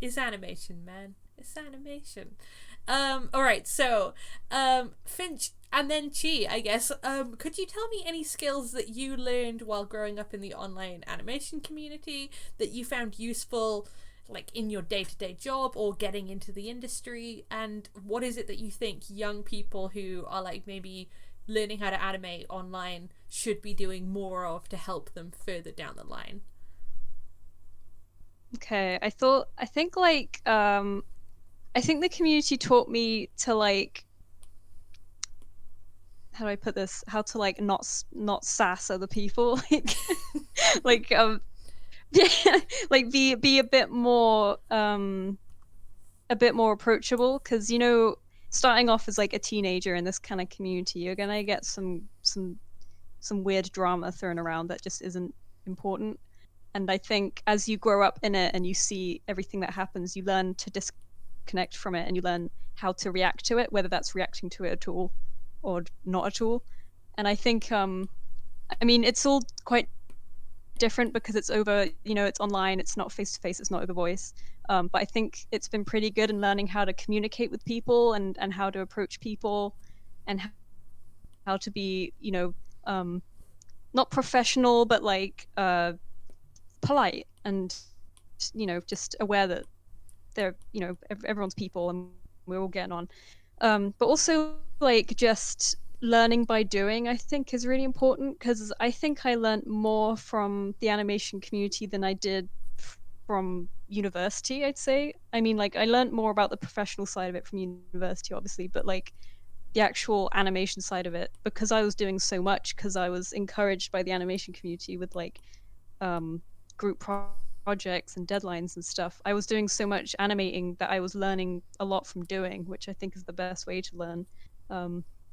it's animation, man. It's animation. All right, so Finch and then Chii, I guess. Could you tell me any skills that you learned while growing up in the online animation community that you found useful, like in your day-to-day job or getting into the industry? And what is it that you think young people who are like maybe learning how to animate online should be doing more of to help them further down the line? Okay, I think the community taught me to, like, how do I put this? How to, like, not sass other people, like like be a bit more approachable, because, you know, starting off as like a teenager in this kind of community, you're gonna get some weird drama thrown around that just isn't important. And I think as you grow up in it and you see everything that happens, you learn to disconnect from it, and you learn how to react to it, whether that's reacting to it at all or not at all. And I think I mean, it's all quite different because it's over, you know, it's online, it's not face to face, it's not over voice, but I think it's been pretty good in learning how to communicate with people and how to approach people, and how to be, you know, not professional, but like polite, and, you know, just aware that they're, you know, everyone's people and we're all getting on. But also, like, just learning by doing, I think, is really important, because I think I learned more from the animation community than I did from university, I'd say. I mean, like, I learned more about the professional side of it from university, obviously, but like the actual animation side of it, because I was doing so much, because I was encouraged by the animation community with like group projects and deadlines and stuff. I was doing so much animating that I was learning a lot from doing, which I think is the best way to learn.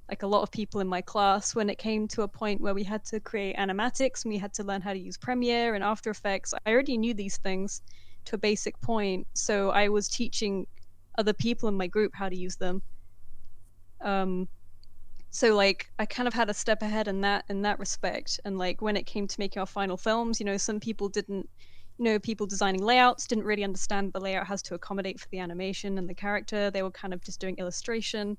Like, a lot of people in my class, when it came to a point where we had to create animatics and we had to learn how to use Premiere and After Effects, I already knew these things to a basic point, so I was teaching other people in my group how to use them. So, like, I kind of had a step ahead in that respect. And like, when it came to making our final films, you know, some people didn't people designing layouts didn't really understand the layout has to accommodate for the animation and the character. They were kind of just doing illustration,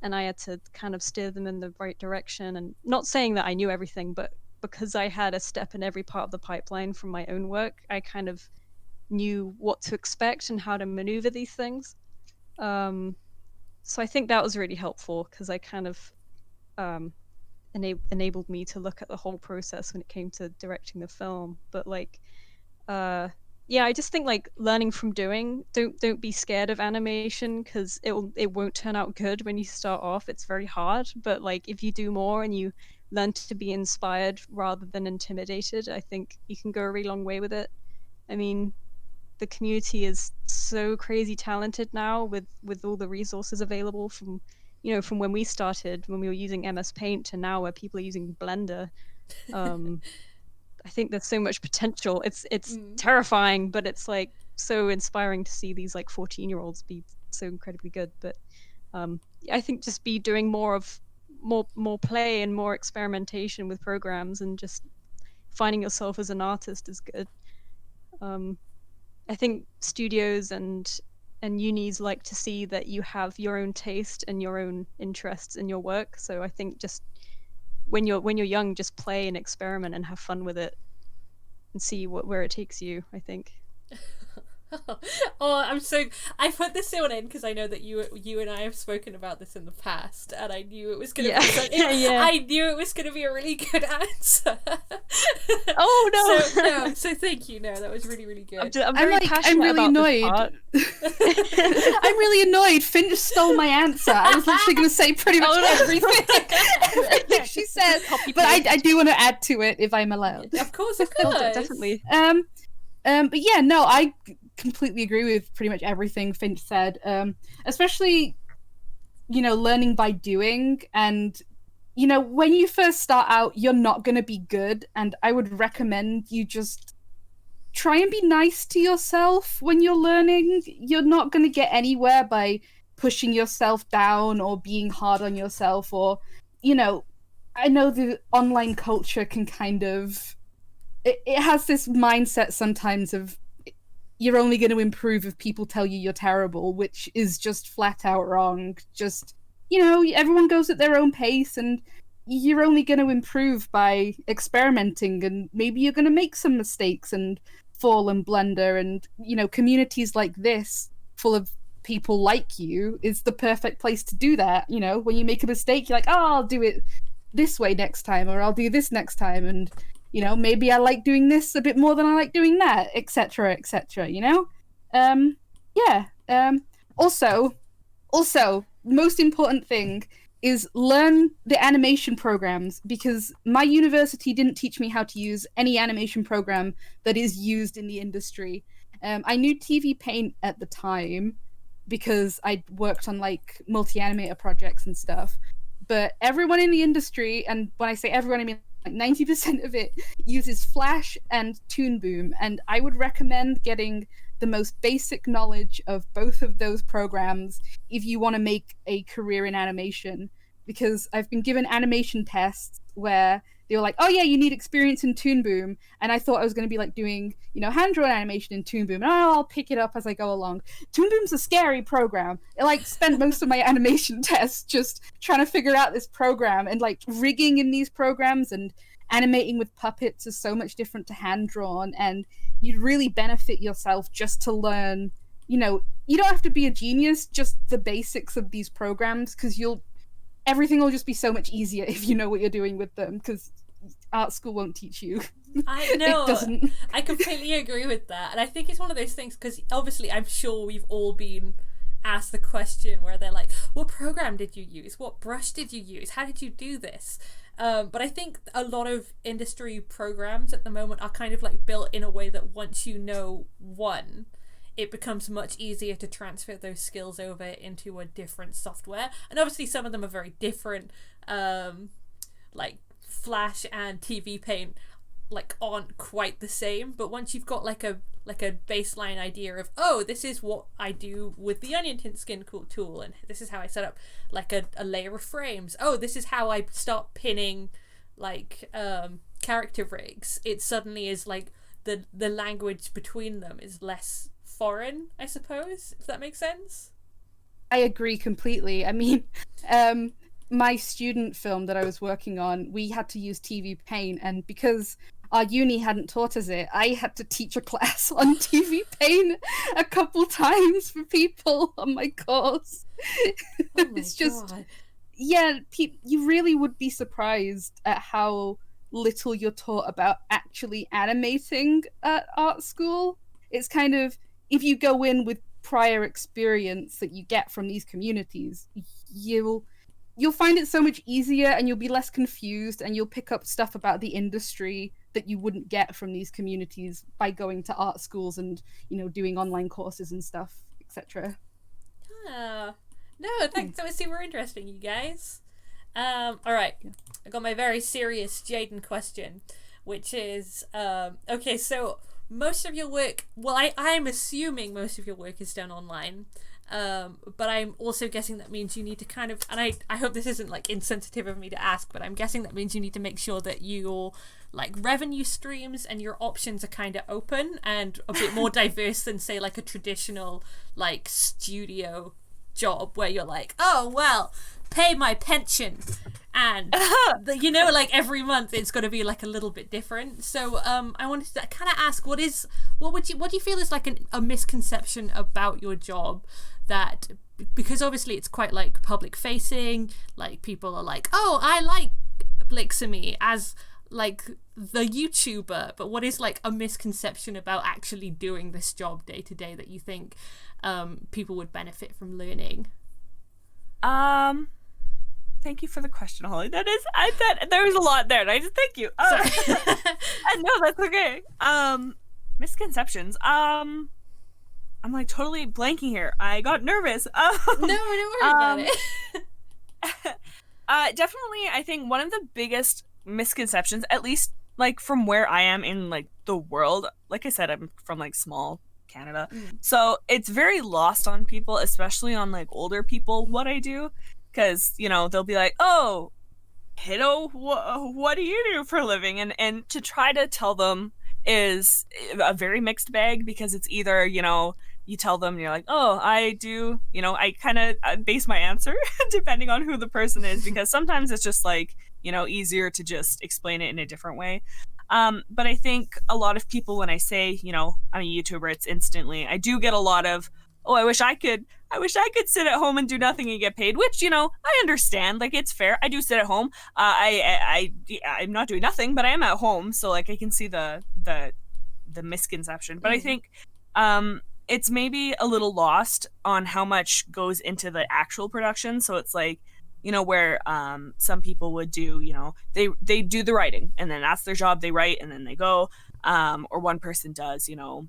and I had to kind of steer them in the right direction. And not saying that I knew everything, but because I had a step in every part of the pipeline from my own work, I kind of knew what to expect and how to maneuver these things. So I think that was really helpful, because I kind of enabled me to look at the whole process when it came to directing the film. But like, yeah, I just think like learning from doing. Don't be scared of animation, because it won't turn out good when you start off. It's very hard, but like if you do more and you learn to be inspired rather than intimidated, I think you can go a really long way with it. I mean, the community is so crazy talented now with all the resources available, from from when we started, when we were using MS Paint, to now where people are using Blender. I think there's so much potential. It's terrifying, but it's like so inspiring to see these like 14-year-olds be so incredibly good. But I think just be doing more play and more experimentation with programs, and just finding yourself as an artist is good. I think studios and unis like to see that you have your own taste and your own interests in your work. So I think just when you're young, just play and experiment and have fun with it, and see where it takes you, I think. Oh, I put this one in because I know that you and I have spoken about this in the past, and I knew it was going to be I knew it was going to be a really good answer. Oh no! So thank you. No, that was really, really good. I'm very passionate really about this annoyed. part. I'm really annoyed. Finch stole my answer. I was literally going to say pretty much everything she said, but I do want to add to it if I'm allowed. Of course, of course, definitely. But yeah, no, I completely agree with pretty much everything Finch said. Especially, learning by doing, and when you first start out, you're not going to be good, and I would recommend you just try and be nice to yourself when you're learning. You're not going to get anywhere by pushing yourself down or being hard on yourself, or I know the online culture can kind of it has this mindset sometimes of you're only going to improve if people tell you you're terrible, which is just flat out wrong. Just, everyone goes at their own pace, and you're only going to improve by experimenting, and maybe you're going to make some mistakes and fall and blunder, and, communities like this, full of people like you, is the perfect place to do that. When you make a mistake, you're like, oh, I'll do it this way next time, or I'll do this next time, and maybe I like doing this a bit more than I like doing that, etc., etc., Also, most important thing is learn the animation programs, because my university didn't teach me how to use any animation program that is used in the industry. I knew TV Paint at the time because I worked on like multi-animator projects and stuff, but everyone in the industry, and when I say everyone, I mean like 90% of it, uses Flash and Toon Boom, and I would recommend getting the most basic knowledge of both of those programs if you want to make a career in animation, because I've been given animation tests where they were like, oh yeah, you need experience in Toon Boom, and I thought I was going to be like doing, hand-drawn animation in Toon Boom, and I'll pick it up as I go along. Toon Boom's a scary program. I like spent most of my animation tests just trying to figure out this program, and like rigging in these programs and animating with puppets is so much different to hand-drawn, and you'd really benefit yourself just to learn, you don't have to be a genius, just the basics of these programs, because everything will just be so much easier if you know what you're doing with them, because art school won't teach you. I know. It doesn't. I completely agree with that. And I think it's one of those things, because obviously I'm sure we've all been asked the question where they're like, what program did you use? What brush did you use? How did you do this? But I think a lot of industry programs at the moment are kind of like built in a way that once you know one, it becomes much easier to transfer those skills over into a different software. And obviously some of them are very different. Like Flash and TV Paint aren't quite the same, but once you've got like a baseline idea of, oh, this is what I do with the onion tint skin tool, and this is how I set up like a layer of frames. Oh, this is how I start pinning character rigs. It suddenly is like the language between them is less foreign, I suppose, if that makes sense. I agree completely. I mean, my student film that I was working on, we had to use TV Paint, and because our uni hadn't taught us it, I had to teach a class on TV Paint a couple times for people on my course. Oh my It's just, God. yeah, you really would be surprised at how little you're taught about actually animating at art school. It's kind of, if you go in with prior experience that you get from these communities, you'll find it so much easier, and you'll be less confused, and you'll pick up stuff about the industry that you wouldn't get from these communities by going to art schools and, you know, doing online courses and stuff, etc. No, thanks. That was super interesting, you guys. All right. I got my very serious Jadeyn question, which is, okay, so most of your work, well, I'm assuming most of your work is done online, but I'm also guessing that means you need to kind of, and I hope this isn't like insensitive of me to ask, but I'm guessing that means you need to make sure that your like revenue streams and your options are kind of open and a bit more diverse than say like a traditional like studio job where you're like, oh well, pay my pension, and you know, like every month it's going to be like a little bit different. So I wanted to kind of ask, what do you feel is like a misconception about your job, that because obviously it's quite like public facing, like people are like, oh, I like Blixemi as like the YouTuber, but what is like a misconception about actually doing this job day to day that you think people would benefit from learning? Thank you for the question, Holly. That there was a lot there, and I just thank you. Sorry. No, that's okay. Misconceptions. I'm like totally blanking here. I got nervous. No, don't worry about it. Definitely, I think one of the biggest misconceptions, at least like from where I am in like the world, like I said, I'm from like small Canada, so it's very lost on people, especially on like older people, what I do, because you know they'll be like, oh, kiddo, what do you do for a living, and to try to tell them is a very mixed bag, because it's either, you know, you tell them you're like, oh, I do, you know, I kind of base my answer depending on who the person is, because sometimes it's just like, you know, easier to just explain it in a different way. But I think a lot of people, when I say, you know, I'm a YouTuber, it's instantly, I do get a lot of, oh, I wish I could sit at home and do nothing and get paid, which, you know, I understand, like, it's fair. I do sit at home. I'm not doing nothing, but I am at home, so like I can see the misconception. But I think it's maybe a little lost on how much goes into the actual production. So it's like, you know, where some people would do, you know, they do the writing, and then that's their job, they write and then they go, or one person does, you know,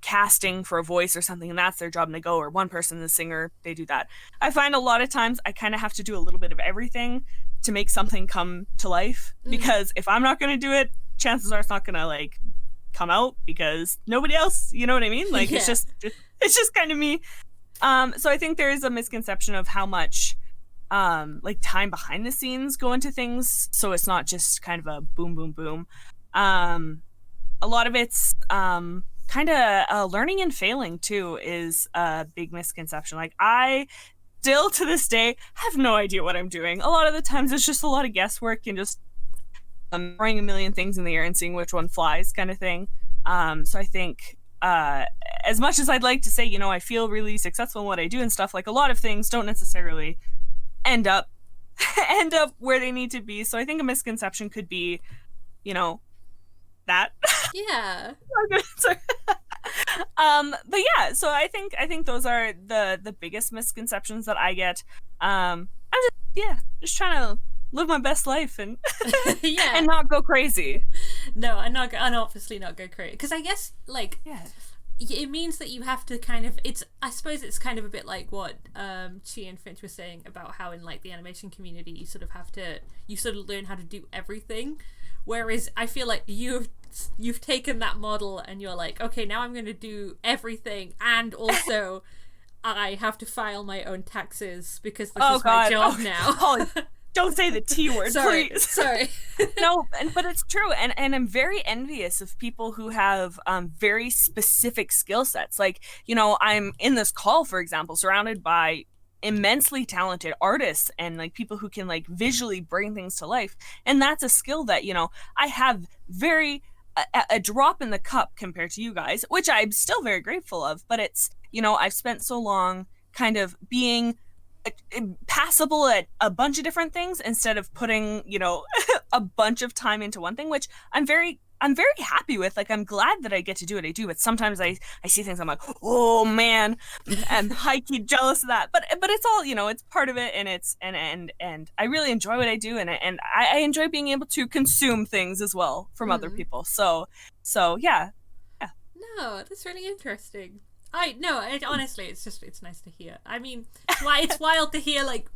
casting for a voice or something, and that's their job and they go, or one person, the singer, they do that. I find a lot of times I kind of have to do a little bit of everything to make something come to life, because if I'm not going to do it, chances are it's not going to like come out, because nobody else, you know what I mean? Like, yeah. it's just kind of me. So I think there is a misconception of how much like time behind the scenes go into things, so it's not just kind of a boom boom boom. A lot of it's kind of learning and failing too is a big misconception. Like, I still to this day have no idea what I'm doing. A lot of the times it's just a lot of guesswork and just throwing a million things in the air and seeing which one flies, kind of thing. So I think as much as I'd like to say, you know, I feel really successful in what I do and stuff, like, a lot of things don't necessarily end up where they need to be. So I think a misconception could be, you know, that. Yeah. But yeah, so I think those are the biggest misconceptions that I get. I'm just trying to live my best life and yeah, and not go crazy. No, and obviously not go crazy, because I guess like it means that you have to kind of, I suppose it's kind of a bit like what Chii and Finch were saying about how in like the animation community you sort of learn how to do everything, whereas I feel like you've taken that model and you're like, okay, now I'm going to do everything, and also I have to file my own taxes because this is my job now. Don't say the T word, Sorry, please. sorry. No, but it's true, and I'm very envious of people who have very specific skill sets. Like, you know, I'm in this call, for example, surrounded by immensely talented artists and like people who can like visually bring things to life, and that's a skill that, you know, I have very a drop in the cup compared to you guys, which I'm still very grateful of. But it's, you know, I've spent so long kind of being passable at a bunch of different things instead of putting, you know, a bunch of time into one thing, which I'm very happy with. Like, I'm glad that I get to do what I do, but sometimes I see things, I'm like, oh man, I'm high-key jealous of that. But it's all, you know, it's part of it, and it's and I really enjoy what I do, and I enjoy being able to consume things as well from other people. So yeah. No, that's really interesting. Honestly, it's nice to hear. I mean, it's wild to hear, like,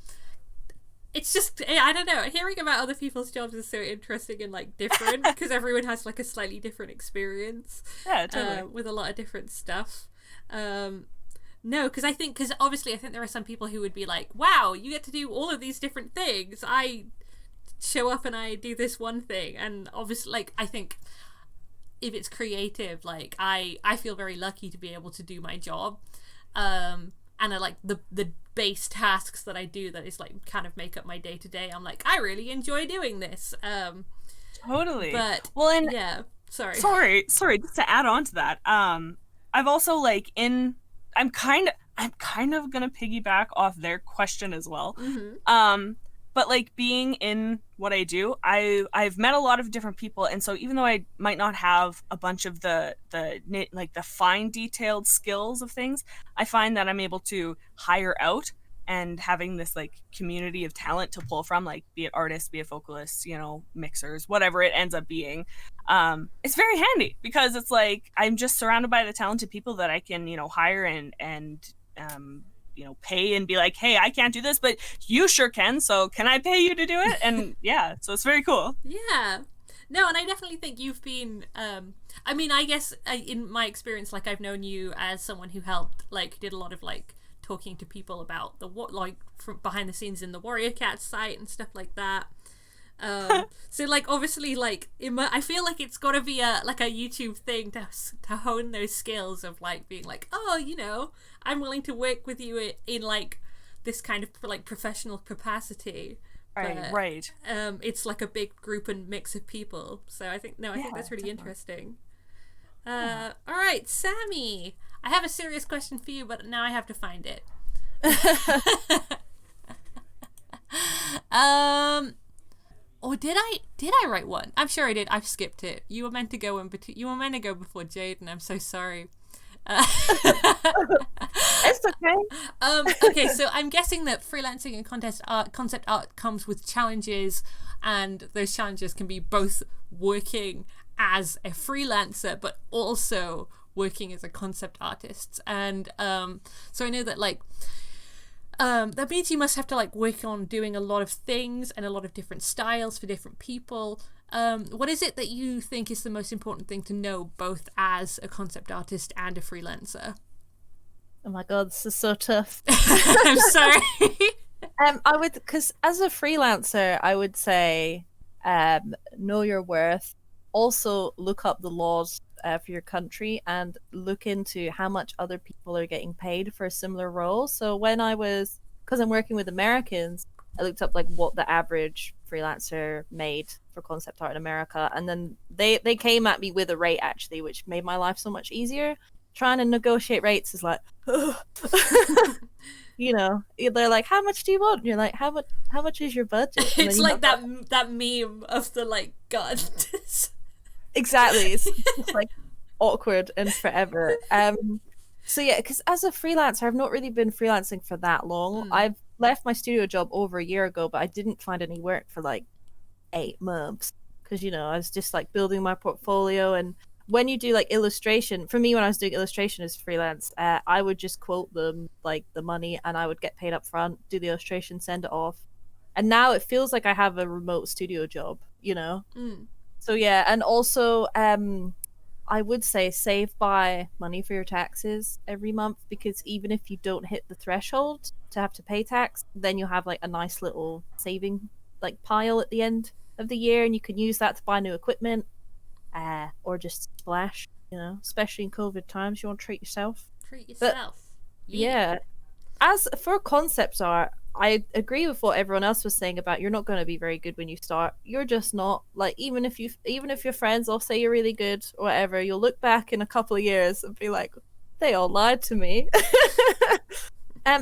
it's just, I don't know, hearing about other people's jobs is so interesting and, like, different, because everyone has, like, a slightly different experience. Yeah, totally. With a lot of different stuff. Because obviously I think there are some people who would be like, wow, you get to do all of these different things. I show up and I do this one thing. And obviously, like, I think if it's creative, like, I feel very lucky to be able to do my job, and I like the base tasks that I do that is like kind of make up my day to day. I'm like, I really enjoy doing this. Totally. But well, and yeah, sorry, just to add on to that, I've also like I'm kind of gonna piggyback off their question as well. But like, being in what I do, I've met a lot of different people, and so even though I might not have a bunch of the fine detailed skills of things, I find that I'm able to hire out, and having this like community of talent to pull from, like, be it artists, be it vocalists, you know, mixers, whatever it ends up being, it's very handy, because it's like I'm just surrounded by the talented people that I can, you know, hire and you know, pay and be like, hey, I can't do this, but you sure can, so can I pay you to do it? And yeah, so it's very cool. Yeah. No, and I definitely think you've been, I mean, I guess in my experience, like, I've known you as someone who helped, like, did a lot of, like, talking to people about like, from behind the scenes in the Warrior Cat site and stuff like that. So, like, obviously, like, I feel like it's got to be a YouTube thing to hone those skills of, like, being like, oh, you know, I'm willing to work with you in like this kind of like professional capacity. Right. It's like a big group and mix of people. So I think that's really interesting. All right, Sammi, I have a serious question for you, but now I have to find it. Or did I write one? I'm sure I did. I've skipped it. You were meant to go before Jadeyn. I'm so sorry. It's okay. Okay, so I'm guessing that freelancing and concept art comes with challenges, and those challenges can be both working as a freelancer but also working as a concept artist. And so I know that, like, that means you must have to, like, work on doing a lot of things and a lot of different styles for different people. What is it that you think is the most important thing to know, both as a concept artist and a freelancer? Oh my god, this is so tough. I'm sorry. Because as a freelancer, I would say, know your worth. Also, look up the laws for your country, and look into how much other people are getting paid for a similar role. So because I'm working with Americans, I looked up like what the average freelancer made for concept art in America, and then they came at me with a rate, actually, which made my life so much easier. Trying to negotiate rates is like, you know, they're like, how much do you want? And you're like, how much is your budget? And it's like that meme of the, like, God. Exactly. It's just like awkward and forever. So yeah, because as a freelancer, I've not really been freelancing for that long. I've left my studio job over a year ago, but I didn't find any work for like 8 months, because, you know, I was just like building my portfolio. And when you do like illustration, for me, when I was doing illustration as freelance, I would just quote them like the money, and I would get paid up front, do the illustration, send it off. And now it feels like I have a remote studio job, you know? So yeah, and also I would say save by money for your taxes every month, because even if you don't hit the threshold to have to pay tax, then you'll have like a nice little saving like pile at the end of the year, and you can use that to buy new equipment, or just splash. You know, especially in COVID times, you want to treat yourself. Treat yourself. Yeah. As for concept art, I agree with what everyone else was saying about you're not going to be very good when you start. You're just not. Like even if your friends all say you're really good or whatever, you'll look back in a couple of years and be like, they all lied to me.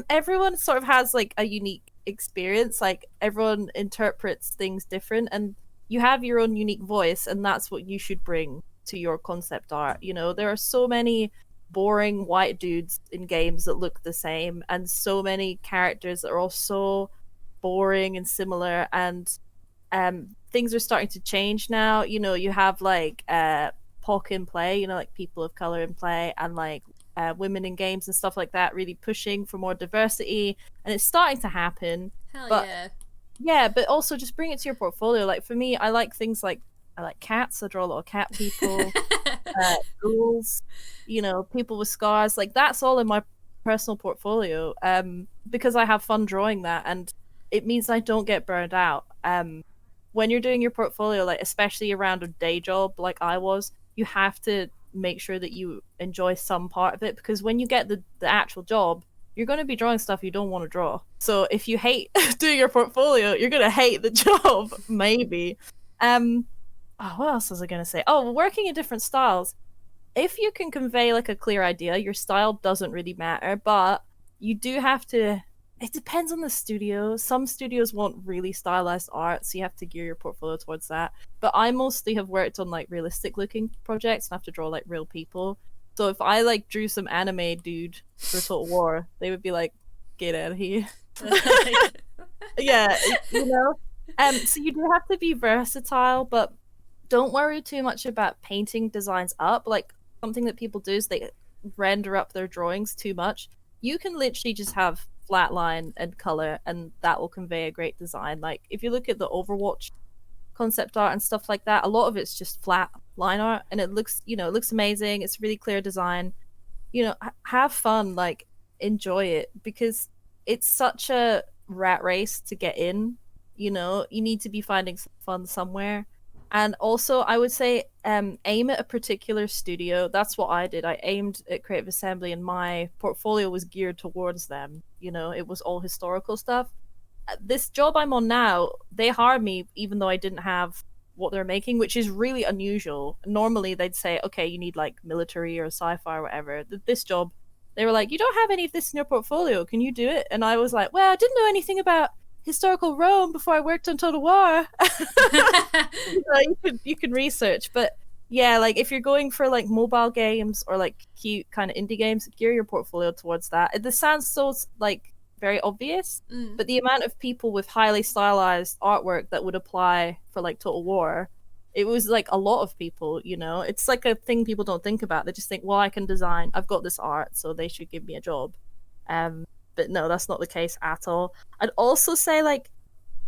Everyone sort of has like a unique experience. Like everyone interprets things different, and you have your own unique voice, and that's what you should bring to your concept art. You know, there are so many boring white dudes in games that look the same, and so many characters that are all so boring and similar, and things are starting to change now. You know, you have like POC in play, you know, like people of color in play, and like women in games and stuff like that, really pushing for more diversity, and it's starting to happen. Hell but yeah. yeah, but also just bring it to your portfolio. Like for me, I like things like I like cats. I draw a lot of cat people. Ghouls, you know, people with scars, like that's all in my personal portfolio, because I have fun drawing that, and it means I don't get burned out. When you're doing your portfolio, like especially around a day job like I was, you have to make sure that you enjoy some part of it, because when you get the actual job, you're going to be drawing stuff you don't want to draw. So if you hate doing your portfolio, you're going to hate the job, maybe. What else was I going to say? Oh, working in different styles. If you can convey like a clear idea, your style doesn't really matter, but you do have to. It depends on the studio. Some studios want really stylized art, so you have to gear your portfolio towards that. But I mostly have worked on like realistic looking projects and have to draw like real people. So if I like drew some anime dude for Total War, they would be like, "Get out of here." Yeah, you know. So you do have to be versatile, but don't worry too much about painting designs up. Like something that people do is they render up their drawings too much. You can literally just have flat line and color, and that will convey a great design. Like if you look at the Overwatch concept art and stuff like that, a lot of it's just flat line art, and it looks, you know, it looks amazing. It's really clear design. You know, have fun, like enjoy it, because it's such a rat race to get in. You know, you need to be finding some fun somewhere. And also, I would say aim at a particular studio. That's what I did. I aimed at Creative Assembly, and my portfolio was geared towards them. You know, it was all historical stuff. This job I'm on now, they hired me even though I didn't have what they're making, which is really unusual. Normally, they'd say, okay, you need like military or sci-fi or whatever. This job, they were like, you don't have any of this in your portfolio. Can you do it? And I was like, well, I didn't know anything about historical Rome before I worked on Total War. You can research, but yeah, like if you're going for like mobile games or like cute kind of indie games, gear your portfolio towards that. This sounds so like very obvious, but the amount of people with highly stylized artwork that would apply for like Total War, it was like a lot of people. You know, it's like a thing people don't think about. They just think, well, I can design, I've got this art, so they should give me a job. But no, that's not the case at all. I'd also say, like,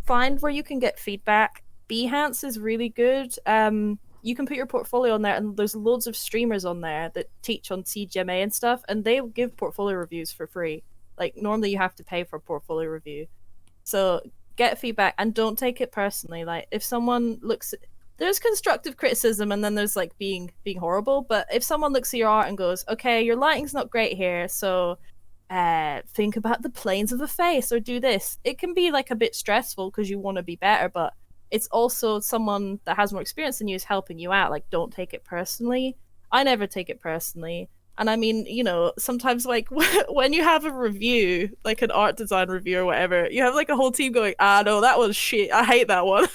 find where you can get feedback. Behance is really good. You can put your portfolio on there, and there's loads of streamers on there that teach on CGMA and stuff, and they give portfolio reviews for free. Like, normally you have to pay for a portfolio review. So get feedback, and don't take it personally. Like, if someone looks... There's constructive criticism, and then there's, like, being horrible, but if someone looks at your art and goes, okay, your lighting's not great here, so... think about the planes of a face, or do this. It can be like a bit stressful because you want to be better, but it's also someone that has more experience than you is helping you out. Like, don't take it personally. I never take it personally. And I mean, you know, sometimes like when you have a review, like an art design review or whatever, you have like a whole team going, no, that was shit. I hate that one.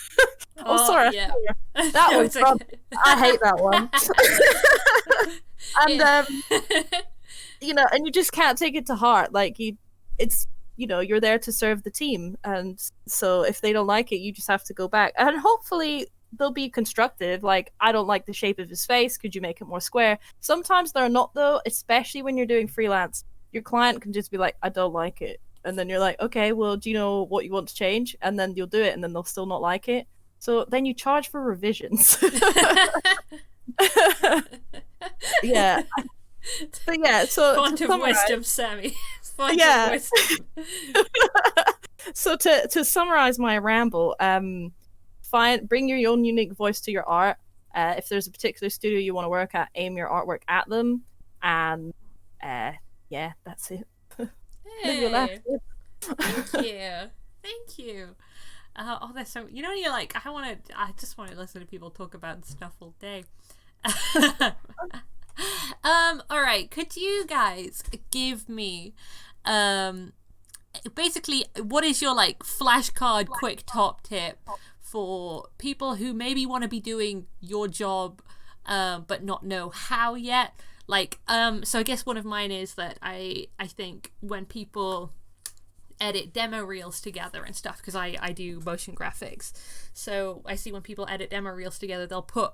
Sorry. Yeah. That No, was it's fun. okay. I hate that one. And you know, and you just can't take it to heart. Like it's, you know, you're there to serve the team, and so if they don't like it, you just have to go back, and hopefully they'll be constructive. Like, I don't like the shape of his face, could you make it more square? Sometimes they're not, though, especially when you're doing freelance. Your client can just be like, I don't like it, and then you're like, okay, well, do you know what you want to change? And then you'll do it, and then they'll still not like it, so then you charge for revisions. Yeah. But yeah, so Font of wisdom, Sammi. Font Yeah. of wisdom. So to summarize my ramble, bring your own unique voice to your art. If there's a particular studio you want to work at, aim your artwork at them, and yeah, that's it. Live your life. Hey, thank you, thank you. Oh, there's so you're like I just want to listen to people talk about stuff all day. All right, could you guys give me basically what is your like flashcard quick top tip for people who maybe want to be doing your job but not know how yet? Like so I guess one of mine is that I think when people edit demo reels together and stuff, because I do motion graphics, so I see when people edit demo reels together, they'll put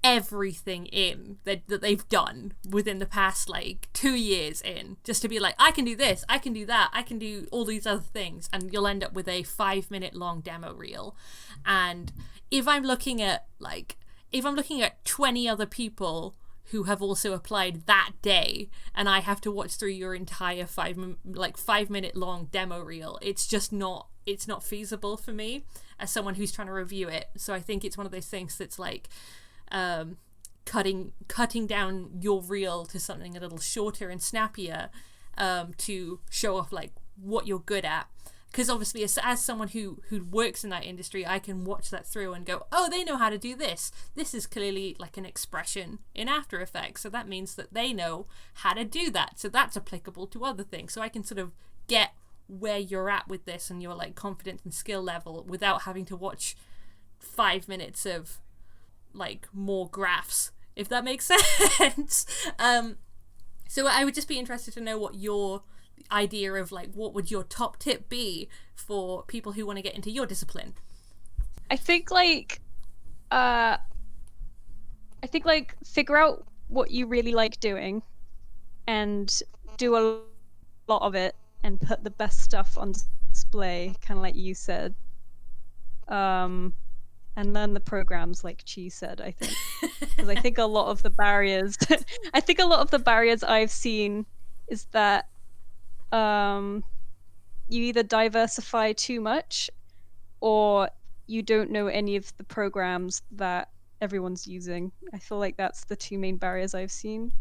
everything in that they've done within the past like 2 years in, just to be like, I can do this, I can do that, I can do all these other things, and you'll end up with a 5-minute long demo reel. And if I'm looking at 20 other people who have also applied that day, and I have to watch through your entire 5-minute long demo reel, it's not feasible for me as someone who's trying to review it. So I think it's one of those things that's like cutting down your reel to something a little shorter and snappier to show off like what you're good at. Because obviously as someone who works in that industry, I can watch that through and go, oh, they know how to do this. This is clearly like an expression in After Effects, so that means that they know how to do that. So that's applicable to other things. So I can sort of get where you're at with this and your like confidence and skill level without having to watch 5 minutes of like more graphs, if that makes sense. So I would just be interested to know what your idea of like what would your top tip be for people who want to get into your discipline. I think like figure out what you really like doing and do a lot of it and put the best stuff on display, kind of like you said, and learn the programs like Chii said, I think. Because I think a lot of the barriers I've seen is that you either diversify too much or you don't know any of the programs that everyone's using. I feel like that's the two main barriers I've seen.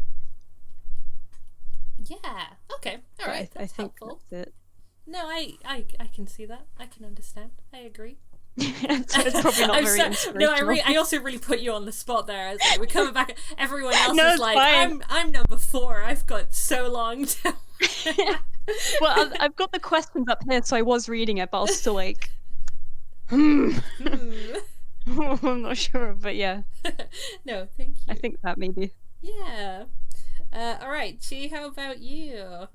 Yeah, okay, all right, I that's think helpful. that's it. No, I can see that. I can understand. I agree. It's probably not very inspirational. No, I also really put you on the spot there. I was like, we're coming back. Everyone else No, is it's like, fine. I'm number 4. I've got so long to. Well, I've got the questions up here, so I was reading it, but I was still like, I'm not sure, but yeah. No, thank you. I think that maybe. Yeah. All right, Chii, how about you?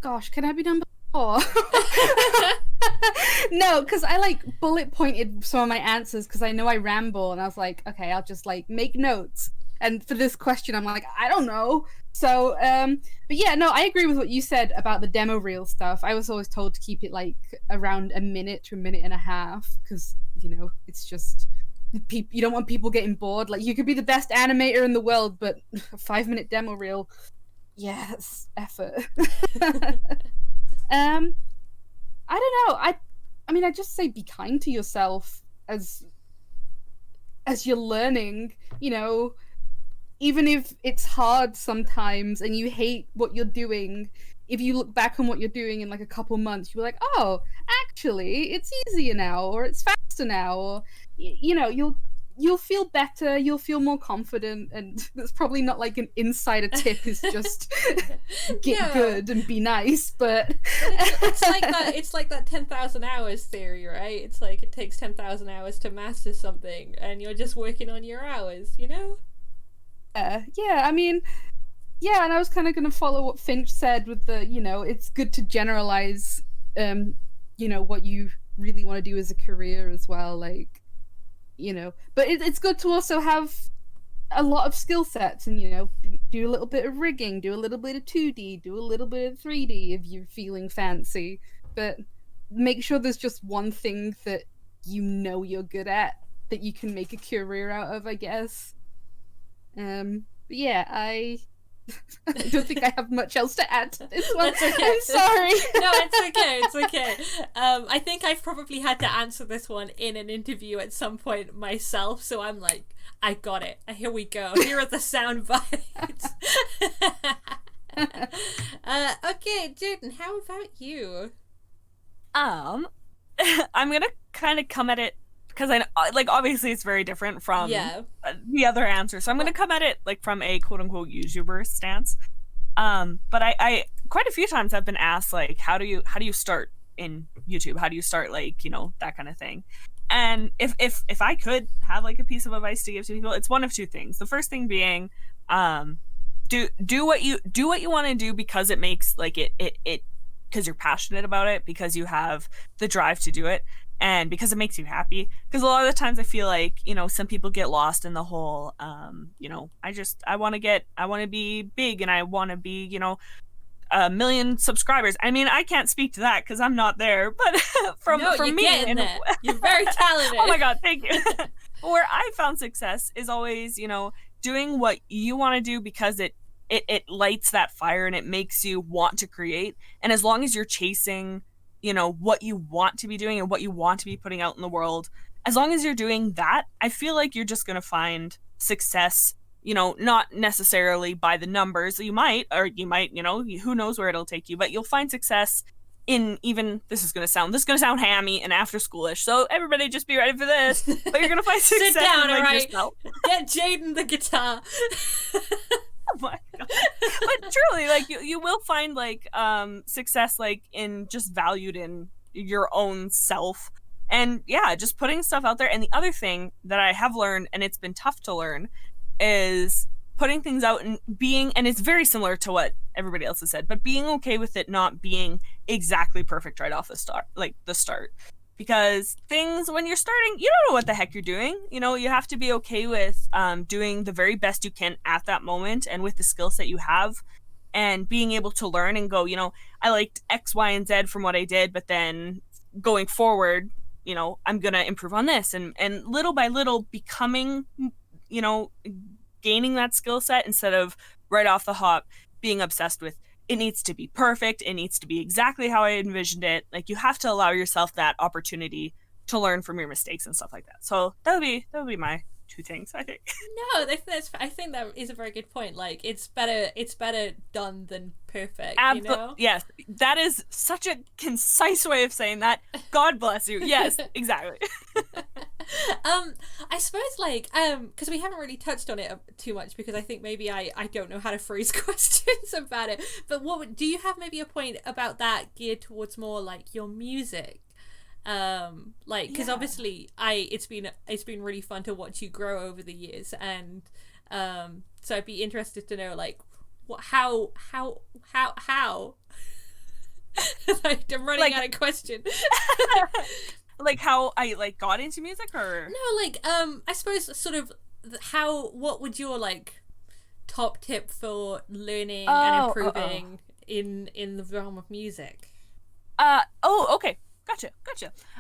Gosh, can I be number 4? No, because I like bullet pointed some of my answers because I know I ramble, and I was like, okay, I'll just like make notes. And for this question, I'm like, I don't know. So, but yeah, no, I agree with what you said about the demo reel stuff. I was always told to keep it like around a minute to a minute and a half because, you know, it's just, you don't want people getting bored. Like, you could be the best animator in the world, but a 5-minute demo reel, yeah, that's effort. I don't know. I mean, I just say be kind to yourself as you're learning, you know. Even if it's hard sometimes and you hate what you're doing, if you look back on what you're doing in like a couple months, you're like, oh, actually, it's easier now, or it's faster now, or you know, you'll feel better, you'll feel more confident, and that's probably not like an insider tip. Is just get good and be nice, but it's like that 10,000 hours theory, right? It's like it takes 10,000 hours to master something, and you're just working on your hours, you know. Yeah, I mean, yeah, and I was kind of going to follow what Finch said with the, you know, it's good to generalize, you know, what you really want to do as a career as well, like, you know, but it's good to also have a lot of skill sets and, you know, do a little bit of rigging, do a little bit of 2D, do a little bit of 3D if you're feeling fancy, but make sure there's just one thing that you know you're good at that you can make a career out of, I guess. But yeah, I I don't think I have much else to add to this one. That's okay. I'm sorry. No, it's okay. I think I've probably had to answer this one in an interview at some point myself, so I'm like, I got it. Here we go. Here are the sound bites. Okay, Jadeyn, how about you? I'm gonna kind of come at it because I know, like, obviously it's very different from the other answer, so I'm gonna come at it like from a quote unquote YouTuber stance. But I quite a few times I've been asked like, how do you start in YouTube? How do you start, like, you know, that kind of thing? And if I could have like a piece of advice to give to people, it's one of two things. The first thing being, do what you want to do because it makes like it because you're passionate about it, because you have the drive to do it, and because it makes you happy. Because a lot of the times I feel like, you know, some people get lost in the whole you know, I want to be big and I want to be, you know, 1 million subscribers. I mean, I can't speak to that because I'm not there, but from me, there. You're very talented. Oh my god, thank you. Where I found success is always, you know, doing what you want to do because it lights that fire and it makes you want to create. And as long as you're chasing, you know, what you want to be doing and what you want to be putting out in the world, as long as you're doing that, I feel like you're just going to find success, you know, not necessarily by the numbers. You might, you know, who knows where it'll take you, but you'll find success in even, this is going to sound hammy and after schoolish, so everybody just be ready for this, but you're going to find success. Sit down, in, like, alright? yourself. Get Jadeyn the guitar. Oh my god. But truly, like, you will find like success like in just valued in your own self, and yeah, just putting stuff out there. And the other thing that I have learned, and it's been tough to learn, is putting things out and being, and it's very similar to what everybody else has said, but being okay with it not being exactly perfect right off the start, because things, when you're starting, you don't know what the heck you're doing. You know, you have to be okay with doing the very best you can at that moment and with the skill set you have, and being able to learn and go, you know, I liked X, Y, and Z from what I did, but then going forward, you know, I'm going to improve on this, and little by little becoming, you know, gaining that skill set instead of right off the hop being obsessed with it needs to be perfect, it needs to be exactly how I envisioned it. Like, you have to allow yourself that opportunity to learn from your mistakes and stuff like that. So that would be my 2 things, I think. No, I think that is a very good point. Like, it's better done than perfect, you know? Yes, that is such a concise way of saying that. God bless you. Yes, exactly. I suppose, like, because we haven't really touched on it too much, because I think maybe I don't know how to phrase questions about it, but do you have maybe a point about that geared towards more like your music? Like, because obviously it's been really fun to watch you grow over the years, and so I'd be interested to know, like, how like, I'm running out of question. Like, how I like got into music, or no, like, I suppose sort of what would your like top tip for learning and improving in the realm of music? Okay, gotcha.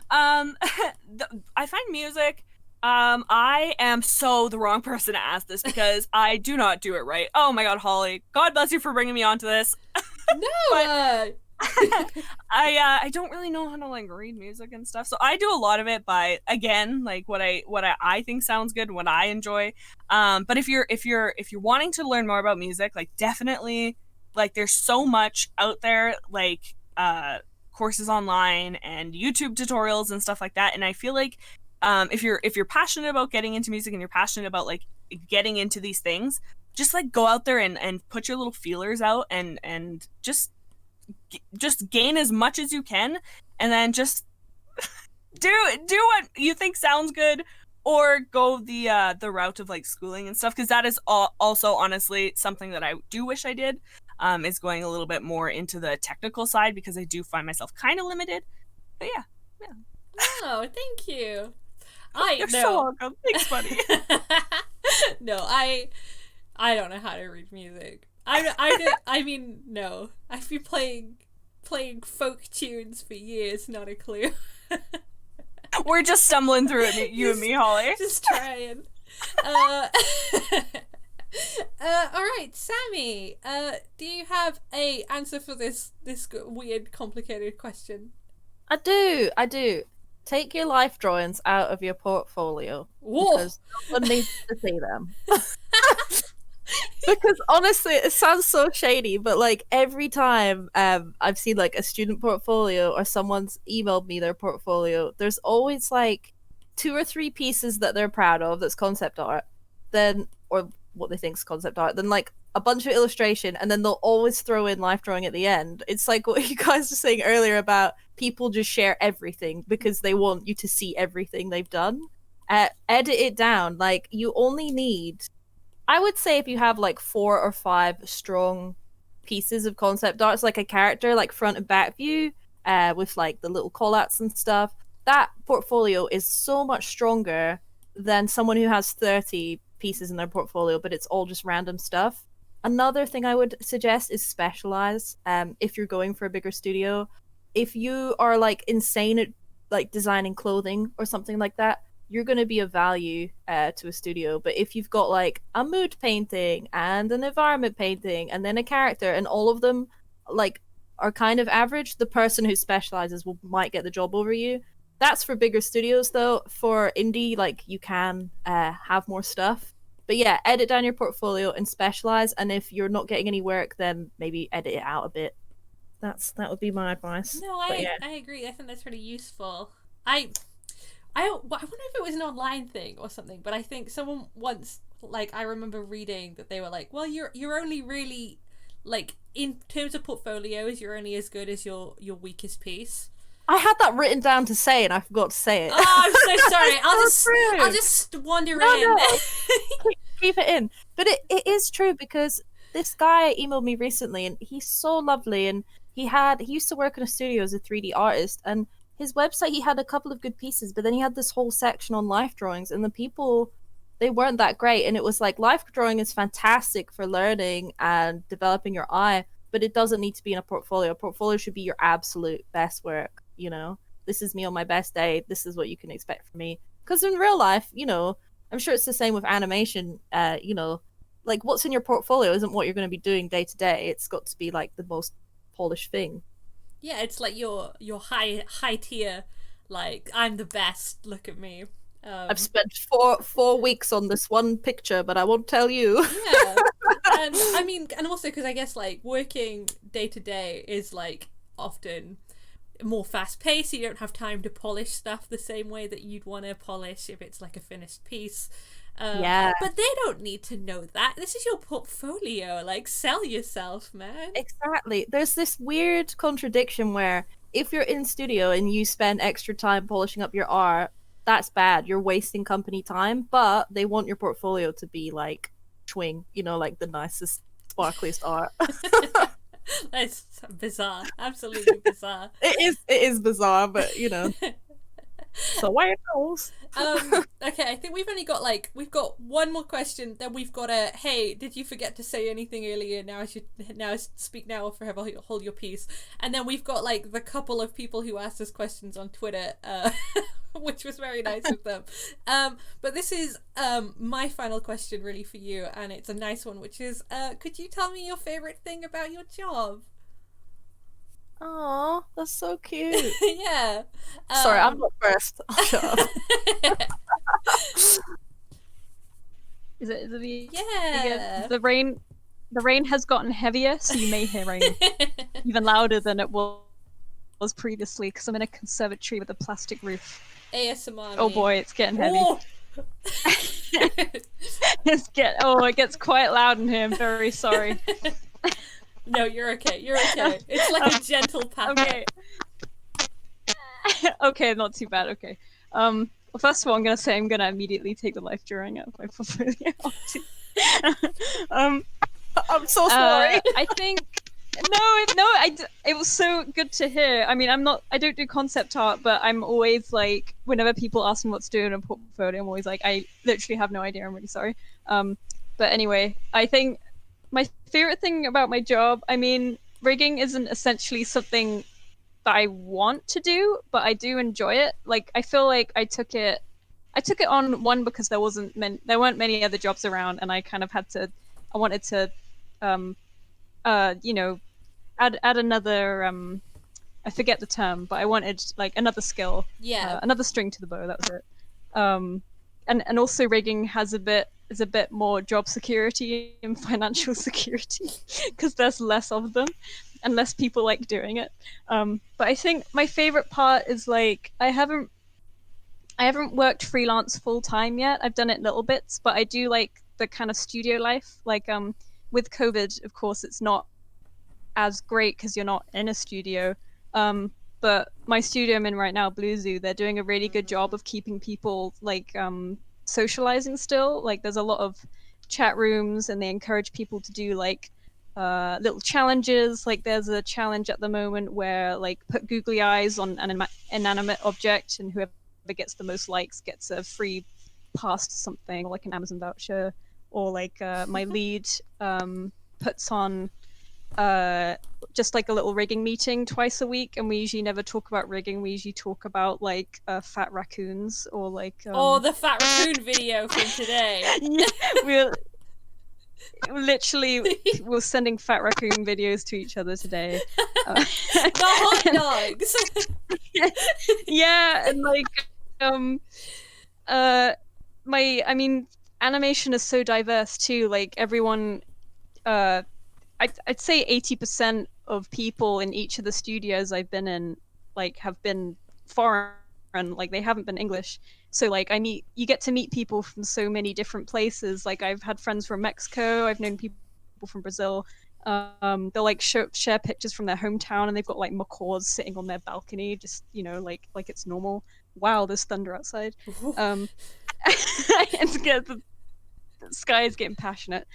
I find music, I am so the wrong person to ask this because I do not do it right. Oh my god, Holly, God bless you for bringing me onto this. No. I don't really know how to like read music and stuff, so I do a lot of it by, again, like what I think sounds good, what I enjoy. But if you're wanting to learn more about music, like, definitely, like, there's so much out there, like courses online and YouTube tutorials and stuff like that. And I feel like if you're passionate about getting into music and you're passionate about like getting into these things, just like go out there and put your little feelers out and just gain as much as you can, and then just do what you think sounds good, or go the route of like schooling and stuff, because that is also honestly something that I do wish I did, is going a little bit more into the technical side, because I do find myself kind of limited. But yeah. Oh, thank you. You're so welcome. Thanks, buddy. No, I don't know how to read music. I mean, no. I've been playing folk tunes for years, not a clue. We're just stumbling through it, you and me, Holly. Just trying. All right, Sammi. Do you have a answer for this weird, complicated question? I do. Take your life drawings out of your portfolio Whoa. because no one needs to see them. Because honestly, it sounds so shady, but like every time I've seen like a student portfolio or someone's emailed me their portfolio, there's always like 2 or 3 pieces that they're proud of that's concept art, then or what they think is concept art, then like a bunch of illustration, and then they'll always throw in life drawing at the end. It's like what you guys were saying earlier about people just share everything because they want you to see everything they've done. Edit it down. Like you only need, I would say, if you have like 4 or 5 strong pieces of concept art, like a character, like front and back view, with like the little callouts and stuff, that portfolio is so much stronger than someone who has 30 pieces in their portfolio, but it's all just random stuff. Another thing I would suggest is specialize. If you're going for a bigger studio, if you are like insane at like designing clothing or something like that, you're going to be of value to a studio. But if you've got like a mood painting and an environment painting and then a character, and all of them like are kind of average, the person who specializes might get the job over you. That's for bigger studios though. For indie, like you can have more stuff. But yeah, edit down your portfolio and specialize. And if you're not getting any work, then maybe edit it out a bit. That would be my advice. No, I agree. I think that's really useful. I wonder if it was an online thing or something, but I think someone once, like, I remember reading that they were like, well, you're only really, like, in terms of portfolios, you're only as good as your weakest piece. I had that written down to say, and I forgot to say it. Oh, I'm so sorry. I'll just wander in. No. Keep it in. But it is true, because this guy emailed me recently, and he's so lovely, and he used to work in a studio as a 3D artist, and his website, he had a couple of good pieces, but then he had this whole section on life drawings, and the people, they weren't that great. And it was like, life drawing is fantastic for learning and developing your eye, but it doesn't need to be in a portfolio. A portfolio should be your absolute best work, you know? This is me on my best day. This is what you can expect from me. Because in real life, you know, I'm sure it's the same with animation, you know, like what's in your portfolio isn't what you're going to be doing day to day. It's got to be like the most polished thing. Yeah, it's like your high tier, like, I'm the best, look at me. I've spent four weeks on this one picture, but I won't tell you. Yeah. And I mean, and also because I guess like working day to day is like often more fast paced, so you don't have time to polish stuff the same way that you'd want to polish if it's like a finished piece. Yeah. But they don't need to know that. This is your portfolio. Like, sell yourself, man. Exactly. There's this weird contradiction where if you're in studio and you spend extra time polishing up your art, that's bad. You're wasting company time, but they want your portfolio to be like Finchwing, you know, like the nicest, sparkliest art. That's bizarre. Absolutely bizarre. It is bizarre, but you know. So why it goes. Okay, I think we've got one more question. Then we've got a, hey, did you forget to say anything earlier? Now speak now or forever hold your peace. And then we've got like the couple of people who asked us questions on Twitter, which was very nice of them. But this is my final question really for you, and it's a nice one, which is, could you tell me your favorite thing about your job? Oh, that's so cute. Yeah. Sorry, I'm not first. I'll shut up. Is it the Yeah. the rain has gotten heavier, so you may hear rain even louder than it was previously, because I'm in a conservatory with a plastic roof. ASMR. Oh boy, it's getting heavy. Oh! It gets quite loud in here. I'm very sorry. No, you're okay. You're okay. It's like a gentle pat. Okay. Okay, not too bad. Okay. Well, first of all, I'm gonna immediately take the life drawing out of my portfolio. I'm so sorry. I think it was so good to hear. I mean, I don't do concept art, but I'm always like, whenever people ask me what to do in a portfolio, I'm always like, I literally have no idea. I'm really sorry. But anyway, I think my favorite thing about my job, I mean, rigging isn't essentially something that I want to do, but I do enjoy it. Like, I feel like I took it on, one, because there weren't many other jobs around, and I kind of had to I wanted to, you know, add another I forget the term, but I wanted like another skill, Yeah. another string to the bow. That was it. And also rigging is a bit more job security and financial security because there's less of them and less people like doing it. But I think my favorite part is like I haven't worked freelance full time yet. I've done it little bits, but I do like the kind of studio life. Like with COVID, of course, it's not as great because you're not in a studio. But my studio I'm in right now, Blue Zoo, they're doing a really good job of keeping people like socializing still. Like there's a lot of chat rooms and they encourage people to do like little challenges. Like there's a challenge at the moment where like put googly eyes on an inanimate object and whoever gets the most likes gets a free pass to something like an Amazon voucher. Or like my lead puts on just like a little rigging meeting twice a week, and we usually never talk about rigging. We usually talk about like fat raccoons or like Oh, the fat raccoon video from today. Yeah, we're sending fat raccoon videos to each other today. The hot dogs. Yeah, and like I mean animation is so diverse too. Like everyone I'd say 80% of people in each of the studios I've been in like have been foreign, like they haven't been English. So like you get to meet people from so many different places. Like I've had friends from Mexico, I've known people from Brazil. They'll like share pictures from their hometown and they've got like macaws sitting on their balcony, just like it's normal. Wow, there's thunder outside. And the sky is getting passionate.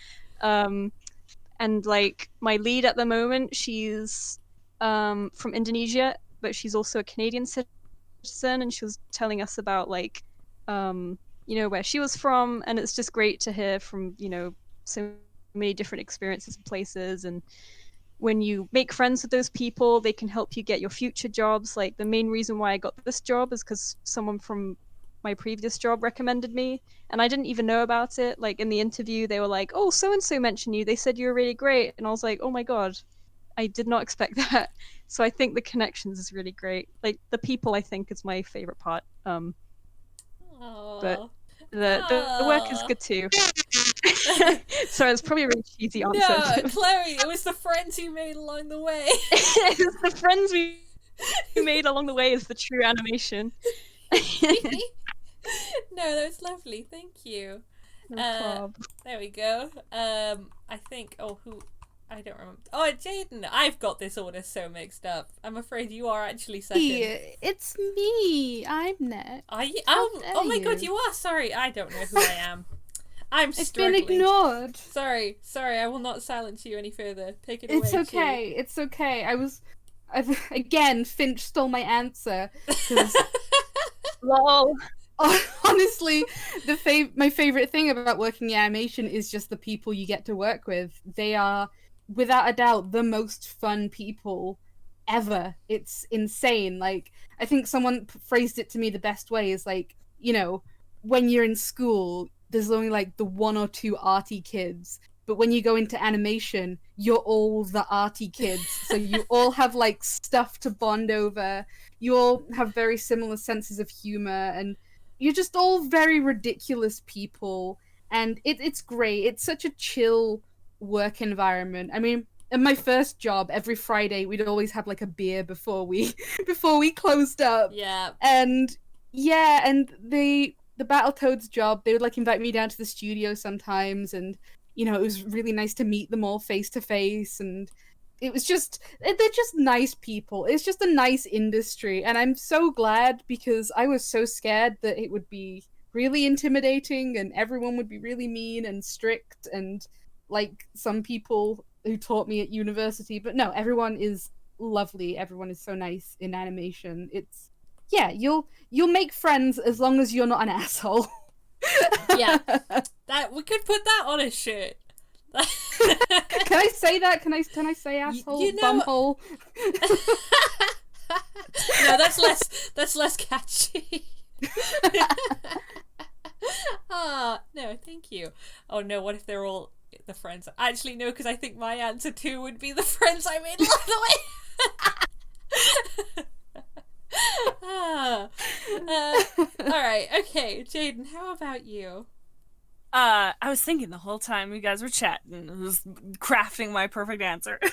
And like my lead at the moment, she's from Indonesia, but she's also a Canadian citizen, and she was telling us about like where she was from, and it's just great to hear from so many different experiences and places. And when you make friends with those people, they can help you get your future jobs. Like the main reason why I got this job is because someone from my previous job recommended me, and I didn't even know about it. Like in the interview they were like, oh, so and so mentioned you, they said you were really great, and I was like, oh my god, I did not expect that. So I think the connections is really great. Like the people I think is my favorite part. But the work is good too. Sorry, it's probably a really cheesy answer. No, Chloe, it was the friends you made along the way. It's the friends we made along the way is the true animation. No, that was lovely. Thank you. There we go. I think. I don't remember. Oh, Jadeyn. I've got this order so mixed up. I'm afraid you are actually second. It's me. I'm next. Are you? Oh my god, you are. Sorry, I don't know who I am. I'm struggling. It's been ignored. Sorry. I will not silence you any further. Take it away. It's okay. Chii. It's okay. Again, Finch stole my answer. Lol. Honestly, my favorite thing about working in animation is just the people you get to work with. They are, without a doubt, the most fun people ever. It's insane. Like, I think someone phrased it to me the best way is like, when you're in school, there's only like the one or two arty kids. But when you go into animation, you're all the arty kids. So you all have like stuff to bond over. You all have very similar senses of humor, and you're just all very ridiculous people. And it's great. It's such a chill work environment. I mean, in my first job, every Friday we'd always have like a beer before we closed up. Yeah. And yeah, and the Battletoads job, they would like invite me down to the studio sometimes, and it was really nice to meet them all face to face, and it was just, they're just nice people. It's just a nice industry, and I'm so glad, because I was so scared that it would be really intimidating and everyone would be really mean and strict and like some people who taught me at university. But no, everyone is lovely. Everyone is so nice in animation. Yeah, you'll make friends as long as you're not an asshole. Yeah, that we could put that on a shirt. Can I say that? Can I say asshole? Bumhole? No, that's less catchy. No, thank you. Oh no, what if they're all the friends. Actually, no, because I think my answer too would be the friends I made along the way. All right, okay, Jaden, how about you? I was thinking the whole time you guys were chatting, I was crafting my perfect answer. But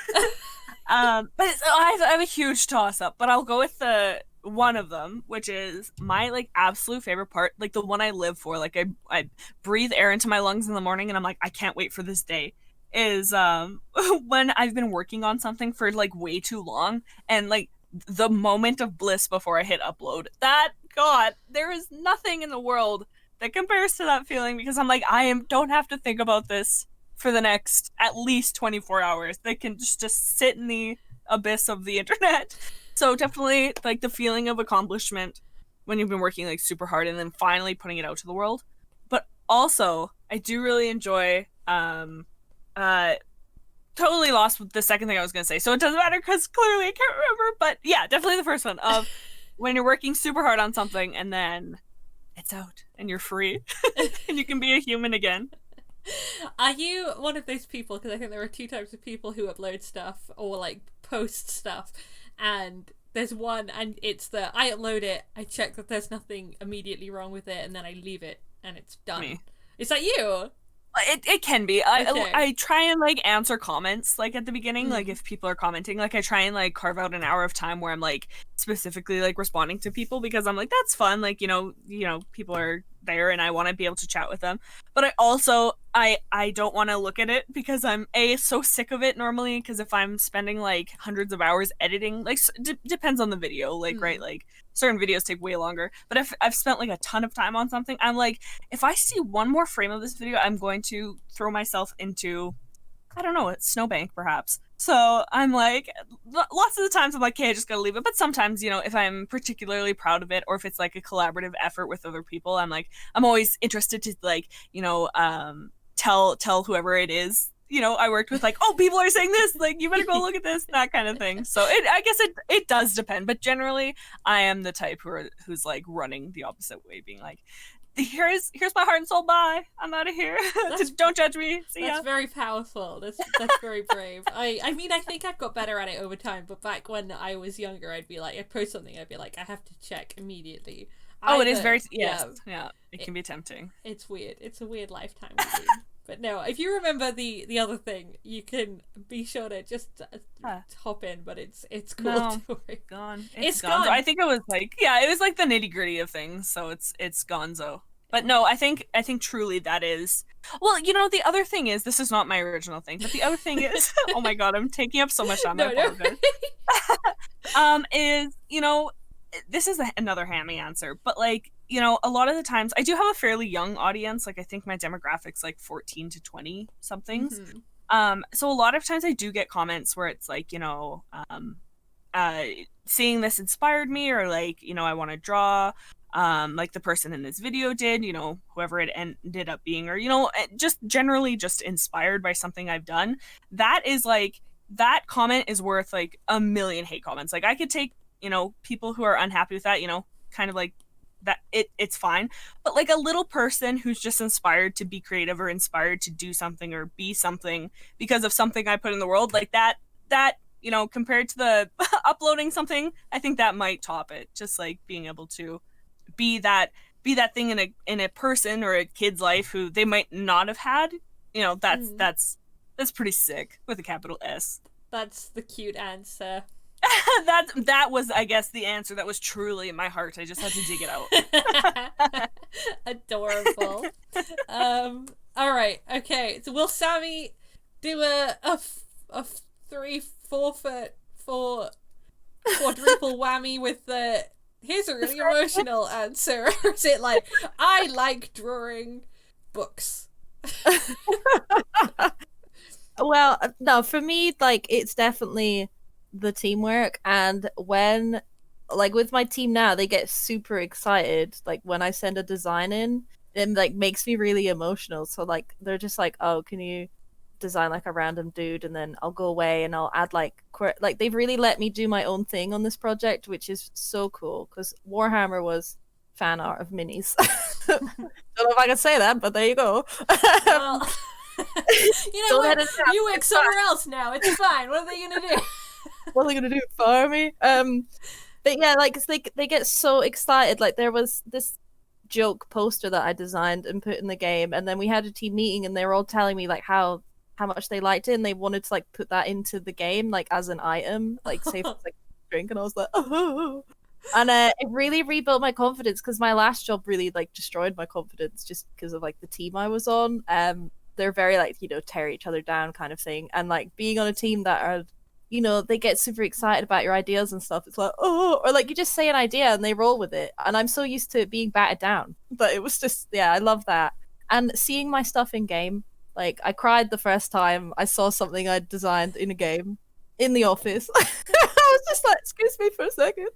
I have a huge toss-up, but I'll go with the one of them, which is my like absolute favorite part, like the one I live for. Like I breathe air into my lungs in the morning, and I'm like, I can't wait for this day. Is when I've been working on something for like way too long, and like the moment of bliss before I hit upload. That, God, there is nothing in the world that compares to that feeling, because I'm like, don't have to think about this for the next at least 24 hours. They can just sit in the abyss of the internet. So definitely like the feeling of accomplishment when you've been working like super hard and then finally putting it out to the world. But also I do really enjoy totally lost the second thing I was going to say, so it doesn't matter because clearly I can't remember. But yeah, definitely the first one of when you're working super hard on something and then it's out and you're free and you can be a human again. Are you one of those people, because I think there are two types of people who upload stuff or like post stuff, and there's one and it's I upload it, I check that there's nothing immediately wrong with it, and then I leave it and it's done. Me. Is that you? It can be. Okay. I try and like answer comments like at the beginning, like if people are commenting, like I try and like carve out an hour of time where I'm like specifically like responding to people, because I'm like, that's fun, like you know people are there and I want to be able to chat with them. But I also I don't want to look at it because I'm so sick of it normally, because if I'm spending like hundreds of hours editing, like depends on the video, like right, like certain videos take way longer, but if I've spent like a ton of time on something, I'm like, if I see one more frame of this video, I'm going to throw myself into, I don't know, a snowbank perhaps. So I'm like, lots of the times I'm like, okay, I just gotta leave it. But sometimes, you know, if I'm particularly proud of it, or if it's like a collaborative effort with other people, I'm like, I'm always interested to like, you know, tell whoever it is, you know, I worked with, like, oh, people are saying this, like, you better go look at this, that kind of thing. So I guess it does depend, but generally I am the type who's like running the opposite way, being like, here's my heart and soul, bye, I'm out of here. Don't judge me, see ya. That's very powerful. That's very brave. I mean, I think I've got better at it over time, but back when I was younger, I'd be like, I'd post something, I'd be like, I have to check immediately. It is very, yes, yeah, it can be tempting. It's weird. It's a weird lifetime routine. But no, if you remember the other thing, you can be sure to just hop in. But it's cool. No, gone. It's gone. So I think it was like, yeah, it was like the nitty gritty of things. So it's gonzo. But no, I think truly that is. Well, you know, the other thing is, this is not my original thing, but the other thing is, oh my god, I'm taking up so much time. I apologize. Is, you know, this is another hammy answer, but like, you know, a lot of the times I do have a fairly young audience. Like I think my demographic's like 14 to 20 somethings. So a lot of times I do get comments where it's like, you know, seeing this inspired me, or like, you know, I want to draw like the person in this video did, you know, whoever it ended up being, or, you know, just generally just inspired by something I've done. That is like, that comment is worth like a million hate comments. Like I could take, you know, people who are unhappy with that, you know, kind of like that, it's fine. But like a little person who's just inspired to be creative, or inspired to do something or be something because of something I put in the world, like that, you know, compared to the uploading something, I think that might top it. Just like being able to be that thing in a person or a kid's life who they might not have had, you know, that's pretty sick with a capital S. That's the cute answer. that was, I guess, the answer that was truly in my heart. I just had to dig it out. Adorable. All right. Okay. So will Sammi do a 3-4 foot 4 quadruple whammy with the here's a really emotional answer, or is it like, I like drawing books? Well, no, for me, like, it's definitely the teamwork. And when, like, with my team now, they get super excited, like, when I send a design in, it, like, makes me really emotional. So, like, they're just like, oh, can you design, like, a random dude? And then I'll go away and I'll add, like, they've really let me do my own thing on this project, which is so cool, because Warhammer was fan art of minis. Don't know if I can say that, but there you go. Well, You know Don't let what? it happen. You work somewhere else now. It's fine. What are they gonna do? What are they gonna do? Fire me? But yeah, like they get so excited. Like there was this joke poster that I designed and put in the game, and then we had a team meeting, and they were all telling me like how much they liked it, and they wanted to like put that into the game like as an item, like say if it's like a drink, and I was like, oh. And it really rebuilt my confidence because my last job really like destroyed my confidence just because of like the team I was on. They're very like, you know, tear each other down kind of thing, and like being on a team that are, you know, they get super excited about your ideas and stuff. It's like, oh, or like you just say an idea and they roll with it. And I'm so used to being batted down, but it was just, yeah, I love that. And seeing my stuff in game, like I cried the first time I saw something I'd designed in a game in the office. I was just like, excuse me for a second.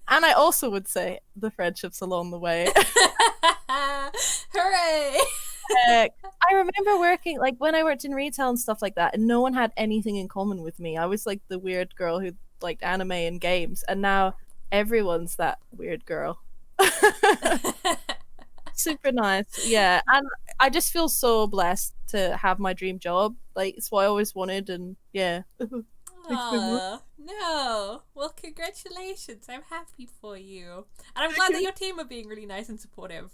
And I also would say the friendships along the way. Hooray! I remember working, like, when I worked in retail and stuff like that, and no one had anything in common with me. I was, like, the weird girl who liked anime and games, and now everyone's that weird girl. Super nice, yeah. And I just feel so blessed to have my dream job. Like, it's what I always wanted, and yeah. Aw, no. Well, congratulations. I'm happy for you. And I'm glad that your team are being really nice and supportive.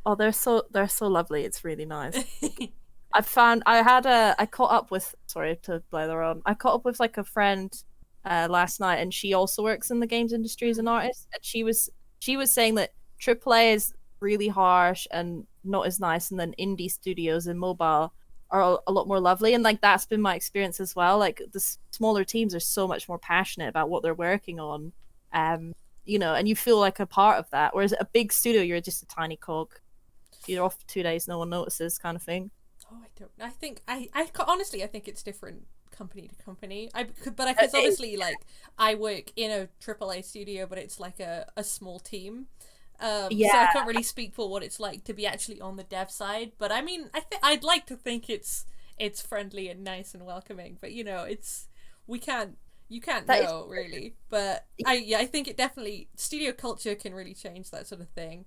Oh, they're so lovely. It's really nice. I caught up with, sorry to blather on. I caught up with like a friend last night, and she also works in the games industry as an artist, and she was saying that AAA is really harsh and not as nice, and then indie studios and mobile are a lot more lovely, and like that's been my experience as well. Like the smaller teams are so much more passionate about what they're working on, you know, and you feel like a part of that, whereas a big studio, you're just a tiny cog. You're off for 2 days, no one notices, kind of thing. Oh, I don't. I think I honestly, I think it's different company to company. Because obviously, like, I work in a AAA studio, but it's like a small team. So I can't really speak for what it's like to be actually on the dev side. But I mean, I'd like to think it's friendly and nice and welcoming. But you know, you can't know really. But I think it definitely, studio culture can really change that sort of thing.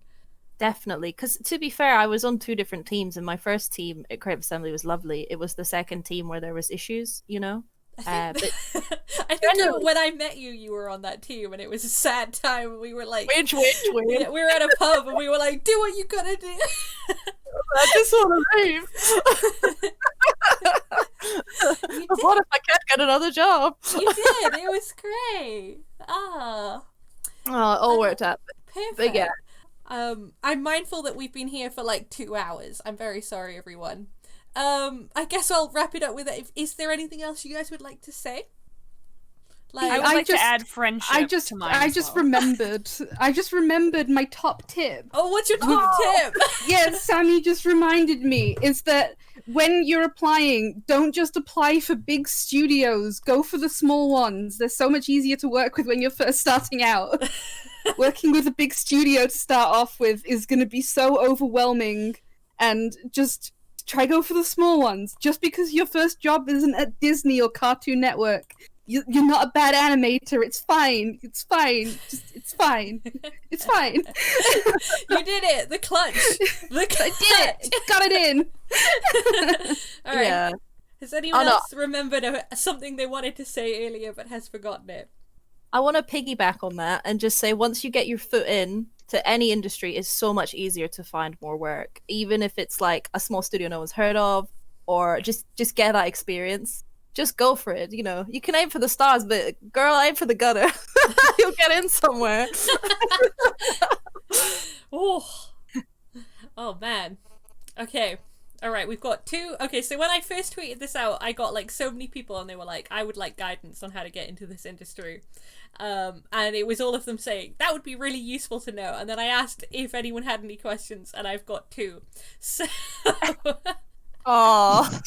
Definitely, because to be fair, I was on 2 different teams, and my first team at Creative Assembly was lovely. It was the second team where there was issues, you know. I think when I met you, you were on that team, and it was a sad time. We were like, which? We were at a pub, and we were like, do what you gotta do. I just want to leave. What if I can't get another job? You did. It was great. Oh, it all worked out. Perfect. But yeah. I'm mindful that we've been here for like 2 hours. I'm very sorry, everyone. I guess I'll wrap it up with it. Is there anything else you guys would like to say? Like, I would like to add friendship to mine. I just remembered my top tip. Oh, what's your top tip? Yes, Sammi just reminded me, is that when you're applying, don't just apply for big studios. Go for the small ones. They're so much easier to work with when you're first starting out. Working with a big studio to start off with is going to be so overwhelming, and just try go for the small ones. Just because your first job isn't at Disney or Cartoon Network, you're not a bad animator. It's fine. It's fine. It's fine. It's fine. You did it. The clutch. I did it. Got it in. All right. Yeah. Has anyone else remembered something they wanted to say earlier but has forgotten it? I want to piggyback on that and just say, once you get your foot in to any industry, it's so much easier to find more work, even if it's like a small studio no one's heard of, or just get that experience. Just go for it. You know, you can aim for the stars, but girl, aim for the gutter. You'll get in somewhere. Oh man. Okay. All right, we've got 2. Okay, so when I first tweeted this out, I got like so many people, and they were like, I would like guidance on how to get into this industry. And it was all of them saying, that would be really useful to know. And then I asked if anyone had any questions, and I've got 2. So... Aww.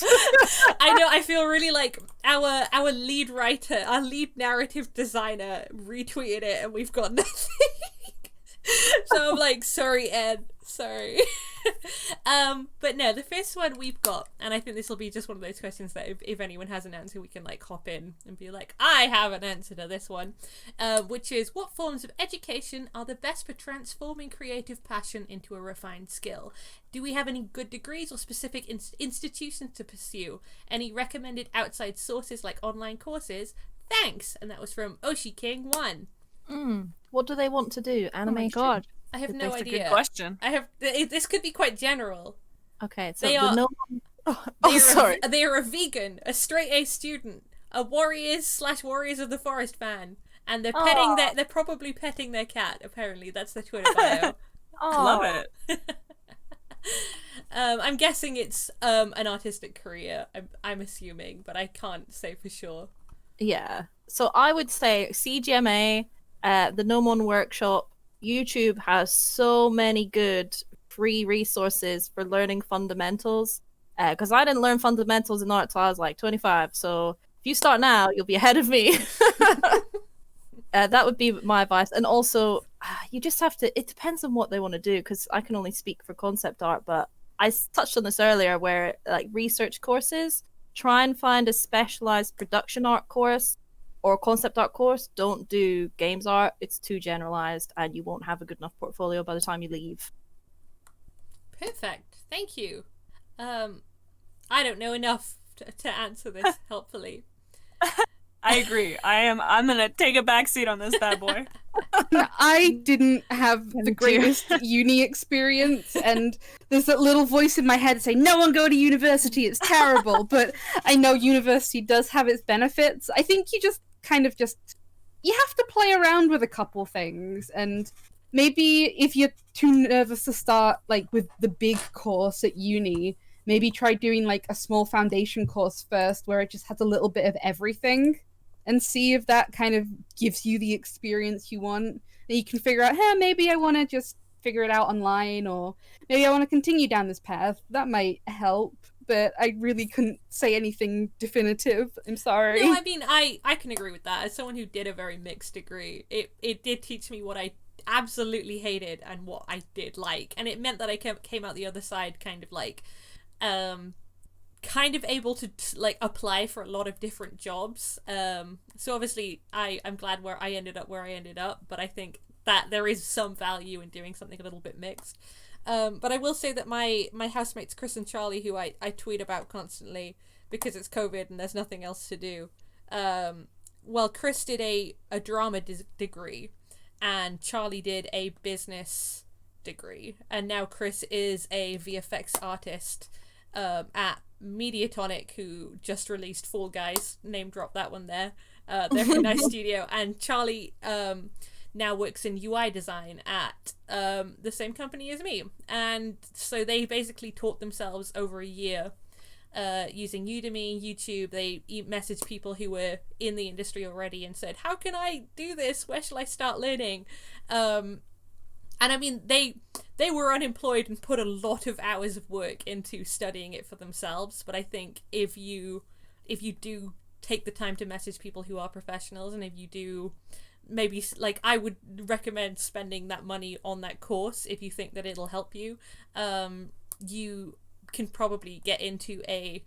I know, I feel really like our lead writer, our lead narrative designer retweeted it, and we've got nothing. So I'm like, sorry, Ed. Sorry. But no, the first one we've got, and I think this will be just one of those questions that if anyone has an answer, we can like hop in and be like, I have an answer to this one, which is, what forms of education are the best for transforming creative passion into a refined skill? Do we have any good degrees or specific institutions to pursue? Any recommended outside sources like online courses? Thanks. And that was from Oshi King 1. What do they want to do? Animation? Oh my god. I have no That's a idea. good question. This could be quite general. Okay, so They are- sorry. They are a vegan, a straight A student, a Warriors of the Forest fan, and they're they're probably petting their cat. Apparently, that's their Twitter bio. Love it. I'm guessing it's an artistic career. I'm assuming, but I can't say for sure. Yeah. So I would say CGMA, the Nomon Workshop, YouTube has so many good free resources for learning fundamentals. Because I didn't learn fundamentals in art till I was like 25. So if you start now, you'll be ahead of me. That would be my advice. And also, you just have to, it depends on what they want to do, because I can only speak for concept art, but I touched on this earlier where like research courses, try and find a specialized production art course or concept art course. Don't do games art. It's too generalized and you won't have a good enough portfolio by the time you leave. Perfect. Thank you. I don't know enough to answer this helpfully. I agree. I'm gonna take a backseat on this bad boy. I didn't have the greatest uni experience, and there's that little voice in my head saying, no one go to university, it's terrible. But I know university does have its benefits. I think you just you have to play around with a couple things, and maybe if you're too nervous to start like with the big course at uni, maybe try doing like a small foundation course first where it just has a little bit of everything, and see if that kind of gives you the experience you want. And you can figure out, hey, maybe I want to just figure it out online, or maybe I want to continue down this path. That might help, but I really couldn't say anything definitive. I'm sorry. No, I mean, I can agree with that. As someone who did a very mixed degree, it did teach me what I absolutely hated and what I did like. And it meant that I came out the other side kind of like, kind of able to like apply for a lot of different jobs. So obviously I'm glad where I ended up, but I think that there is some value in doing something a little bit mixed. But I will say that my housemates Chris and Charlie, who I tweet about constantly because it's COVID and there's nothing else to do, well, Chris did a drama degree and Charlie did a business degree, and now Chris is a VFX artist at Mediatonic, who just released Fall Guys. Name drop that one there. They're a nice studio. And Charlie now works in UI design at the same company as me. And so they basically taught themselves over a year using Udemy, YouTube. They messaged people who were in the industry already and said, how can I do this? Where shall I start learning? And I mean, they were unemployed and put a lot of hours of work into studying it for themselves. But I think if you do take the time to message people who are professionals, and if you do maybe, like, I would recommend spending that money on that course if you think that it'll help you. You can probably get into a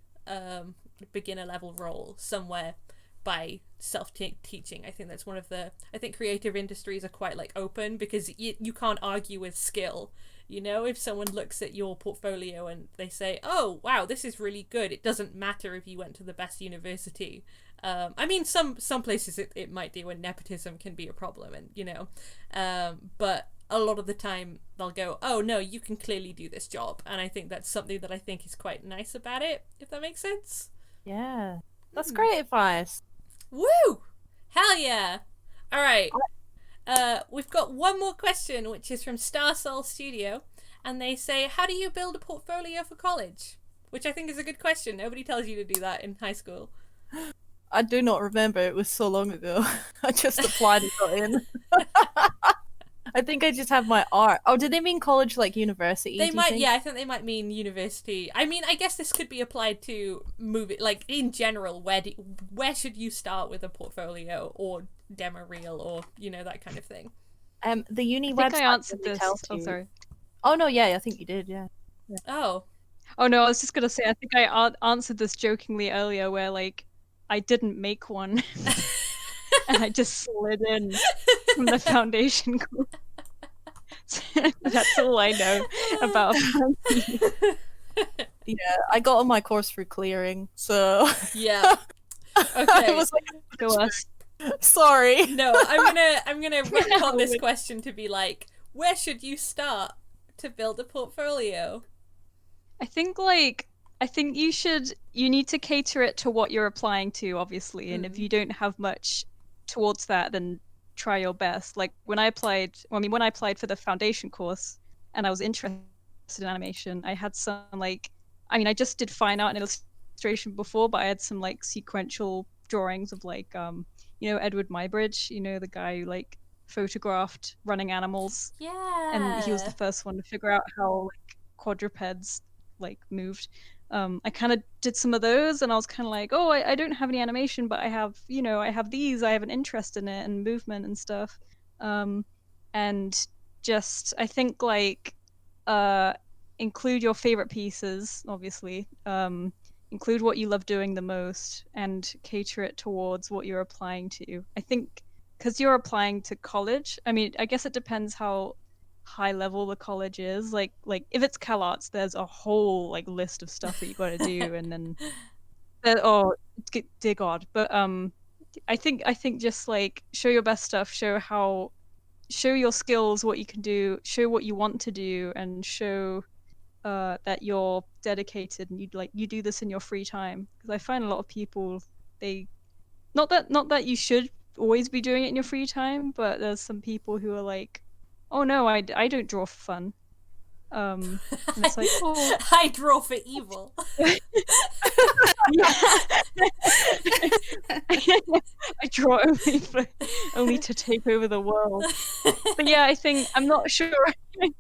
beginner level role somewhere by self-teaching. I think that's one of the, I think creative industries are quite like open because you can't argue with skill. You know, if someone looks at your portfolio and they say, oh wow, this is really good, it doesn't matter if you went to the best university. I mean, some places it might do, and nepotism can be a problem, and you know, but a lot of the time they'll go, oh no, you can clearly do this job. And I think that's something that I think is quite nice about it, if that makes sense. Yeah, that's great advice. Woo! Hell yeah! Alright. We've got one more question, which is from Star Soul Studio. And they say, how do you build a portfolio for college? Which I think is a good question. Nobody tells you to do that in high school. I do not remember. It was so long ago. I just applied and got in. I think I just have my art. Oh, did they mean college, like university? They might, yeah, I think they might mean university. I mean, I guess this could be applied to movie, like in general. Where should you start with a portfolio or demo reel or, you know, that kind of thing? The uni I think website. I answered this. Oh, sorry. Oh no, yeah, I think you did. Yeah. Oh. Oh no, I was just gonna say, I think I answered this jokingly earlier, where like I didn't make one, and I just slid in from the foundation course. That's all I know about fancy. Yeah, I got on my course through clearing, so Yeah. I Okay. was like, Go us. sorry. No, I'm gonna retcon this question to be like, where should you start to build a portfolio? I think you need to cater it to what you're applying to, obviously, and if you don't have much towards that, then try your best. Like when I applied for the foundation course and I was interested in animation, I had some I just did fine art and illustration before, but I had some like sequential drawings of like Edward Muybridge, the guy who like photographed running animals. Yeah. And he was the first one to figure out how like quadrupeds like moved. I kind of did some of those, and I was kind of like, oh, I don't have any animation, but I have these. I have an interest in it and movement and stuff. And just I think like include your favorite pieces, obviously. Include what you love doing the most, and cater it towards what you're applying to. I think because you're applying to college. I mean, I guess it depends how high level the college is. Like if it's CalArts, there's a whole like list of stuff that you got to do, and then dear God. But I think just like show your best stuff, show your skills, what you can do, show what you want to do, and show that you're dedicated and you do this in your free time. Because I find a lot of people, they not that you should always be doing it in your free time, but there's some people who are like, oh no, I don't draw for fun. And it's like, oh, I draw for evil. I draw only to take over the world. But yeah, I think I'm not sure if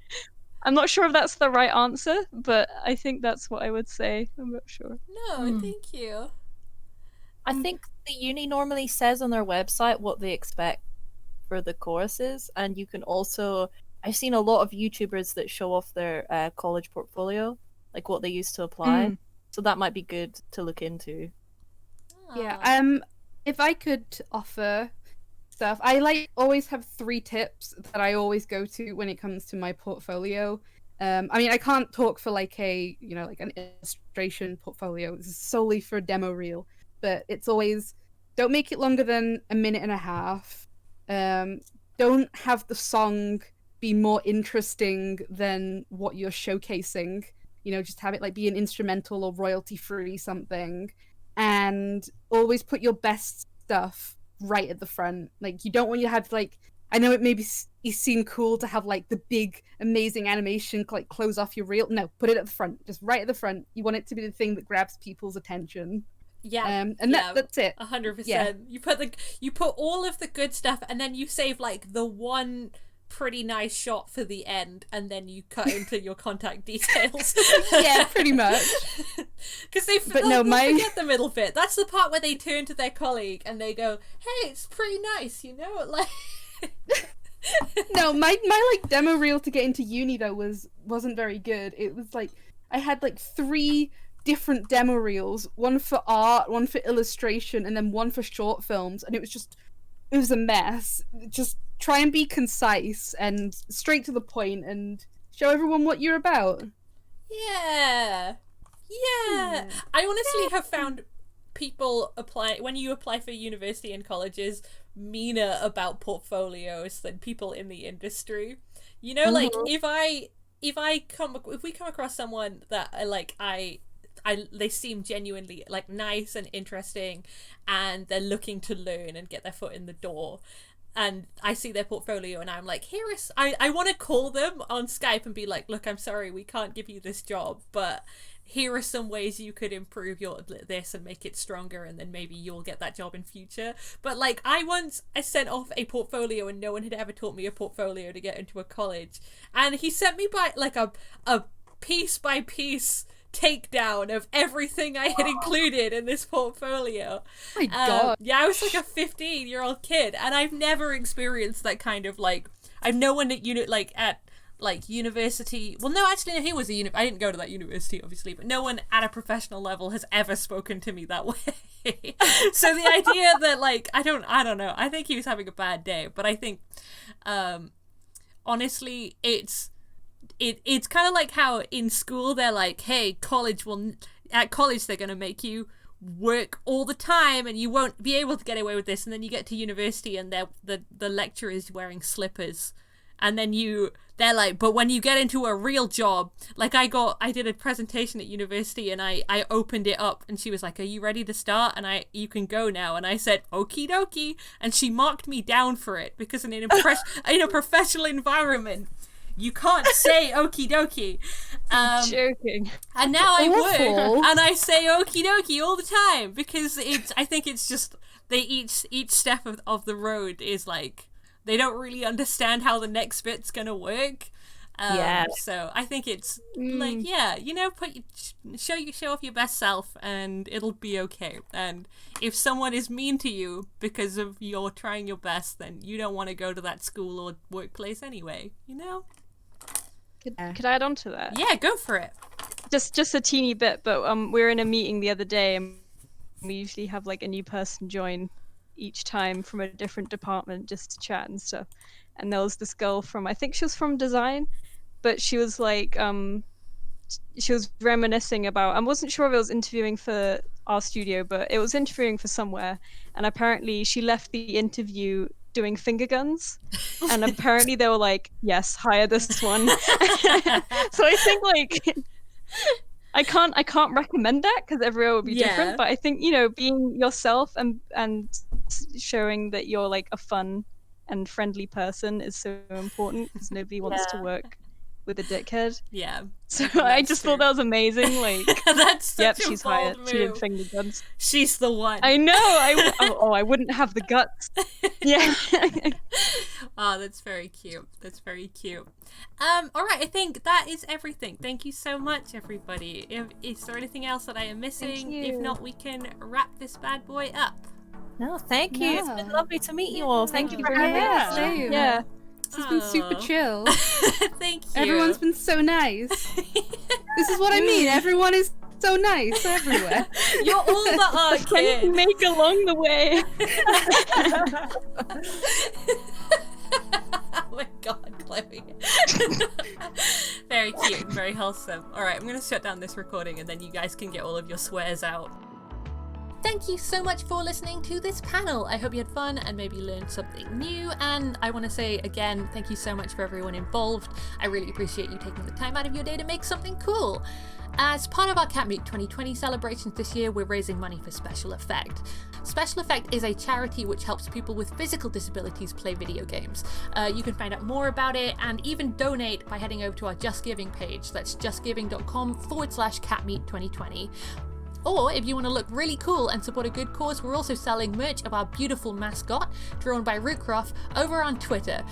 that's the right answer, but I think that's what I would say. I'm not sure. No, thank you. I think the uni normally says on their website what they expect for the courses, and you can also, I've seen a lot of YouTubers that show off their college portfolio, like what they used to apply. So that might be good to look into. Yeah. If I could offer stuff, I always have 3 tips that I always go to when it comes to my portfolio. I mean, I can't talk for like a like an illustration portfolio. This is solely for demo reel, but it's always, don't make it longer than a minute and a half. Don't have the song be more interesting than what you're showcasing. Just have it like be an instrumental or royalty free something, and always put your best stuff right at the front. Like, you don't want you to have like, I know it maybe seem cool to have like the big amazing animation like close off your reel. No, put it at the front, just right at the front. You want it to be the thing that grabs people's attention. Yeah, that's it. 100%. Yeah. You put all of the good stuff, and then you save like the one pretty nice shot for the end, and then you cut into your contact details. Yeah, pretty much. Because they'll forget the middle bit. That's the part where they turn to their colleague and they go, "Hey, it's pretty nice, like." No, my like demo reel to get into uni though wasn't very good. It was like I had like 3 different demo reels, one for art, one for illustration, and then one for short films, and it was a mess. Just try and be concise and straight to the point and show everyone what you're about. Yeah. I honestly have found people when you apply for university and colleges, meaner about portfolios than people in the industry. Like if we come across someone that they seem genuinely like nice and interesting, and they're looking to learn and get their foot in the door, and I see their portfolio and I'm like, I want to call them on Skype and be like, look, I'm sorry, we can't give you this job, but here are some ways you could improve this and make it stronger, and then maybe you'll get that job in future. But like, I sent off a portfolio and no one had ever taught me a portfolio to get into a college, and he sent me by like a piece by piece takedown of everything I had included in this portfolio. My God. Yeah, I was like a 15-year-old kid, and I've never experienced that kind of like, I've no one at unit like at like university. Well, no, actually, no, he was I didn't go to that university, obviously, but no one at a professional level has ever spoken to me that way. So the idea that like I don't know. I think he was having a bad day, but I think, honestly, it's kind of like how in school they're like, hey, at college they're gonna make you work all the time and you won't be able to get away with this, and then you get to university and the lecturer is wearing slippers, and then they're like, but when you get into a real job, like I did a presentation at university and I opened it up and she was like, are you ready to start? And you can go now. And I said, okie dokie. And she marked me down for it because in a professional environment, you can't say okie dokie. Joking. And now I would, and I say okie dokie all the time because I think it's just each step of the road is like they don't really understand how the next bit's gonna work. So I think it's like show off your best self and it'll be okay. And if someone is mean to you because of you're trying your best, then you don't want to go to that school or workplace anyway. Could I add on to that? Yeah, go for it. Just a teeny bit, but we were in a meeting the other day and we usually have like a new person join each time from a different department just to chat and stuff. And there was this girl I think she was from design, but she was like she was reminiscing about, I wasn't sure if it was interviewing for our studio, but it was interviewing for somewhere, and apparently she left the interview doing finger guns, and apparently they were like, yes, hire this one. So I think like I can't recommend that because everyone would be different, but I think being yourself and showing that you're like a fun and friendly person is so important because nobody wants to work with a dickhead. Yeah. So I just thought that was amazing. Like, that's such she's bold hired. move. She did finger guns. She's the one. I know. I wouldn't have the guts. Yeah. Oh, that's very cute. That's very cute. All right. I think that is everything. Thank you so much, everybody. Is there anything else that I am missing? If not, we can wrap this bad boy up. No, thank you. It's been lovely to meet you all. Thank you for having us. Same. Yeah. This has been super chill. Thank you. Everyone's been so nice. This is what I mean. Everyone is so nice everywhere. You're all the art Friends kid. make along the way. Oh my god, Chloe. Very cute and very wholesome. Alright, I'm gonna shut down this recording and then you guys can get all of your swears out. Thank you so much for listening to this panel. I hope you had fun and maybe learned something new. And I want to say again, thank you so much for everyone involved. I really appreciate you taking the time out of your day to make something cool. As part of our CatMeet2020 celebrations this year, we're raising money for SpecialEffect. SpecialEffect is a charity which helps people with physical disabilities play video games. You can find out more about it and even donate by heading over to our Just Giving page. That's justgiving.com/CatMeet2020. Or if you want to look really cool and support a good cause, we're also selling merch of our beautiful mascot, drawn by Rootcroft, over on Twitter.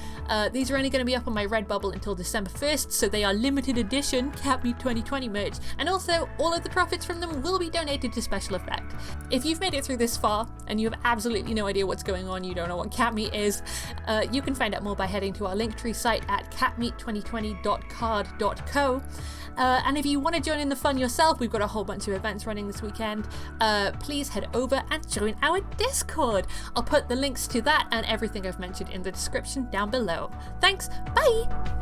These are only going to be up on my Redbubble until December 1st, so they are limited edition CatMeet2020 merch, and also all of the profits from them will be donated to SpecialEffect. If you've made it through this far, and you have absolutely no idea what's going on, you don't know what CatMeet is, you can find out more by heading to our Linktree site at catmeet2020.card.co. And if you want to join in the fun yourself, we've got a whole bunch of events running this weekend. Please head over and join our Discord. I'll put the links to that and everything I've mentioned in the description down below. Thanks, bye!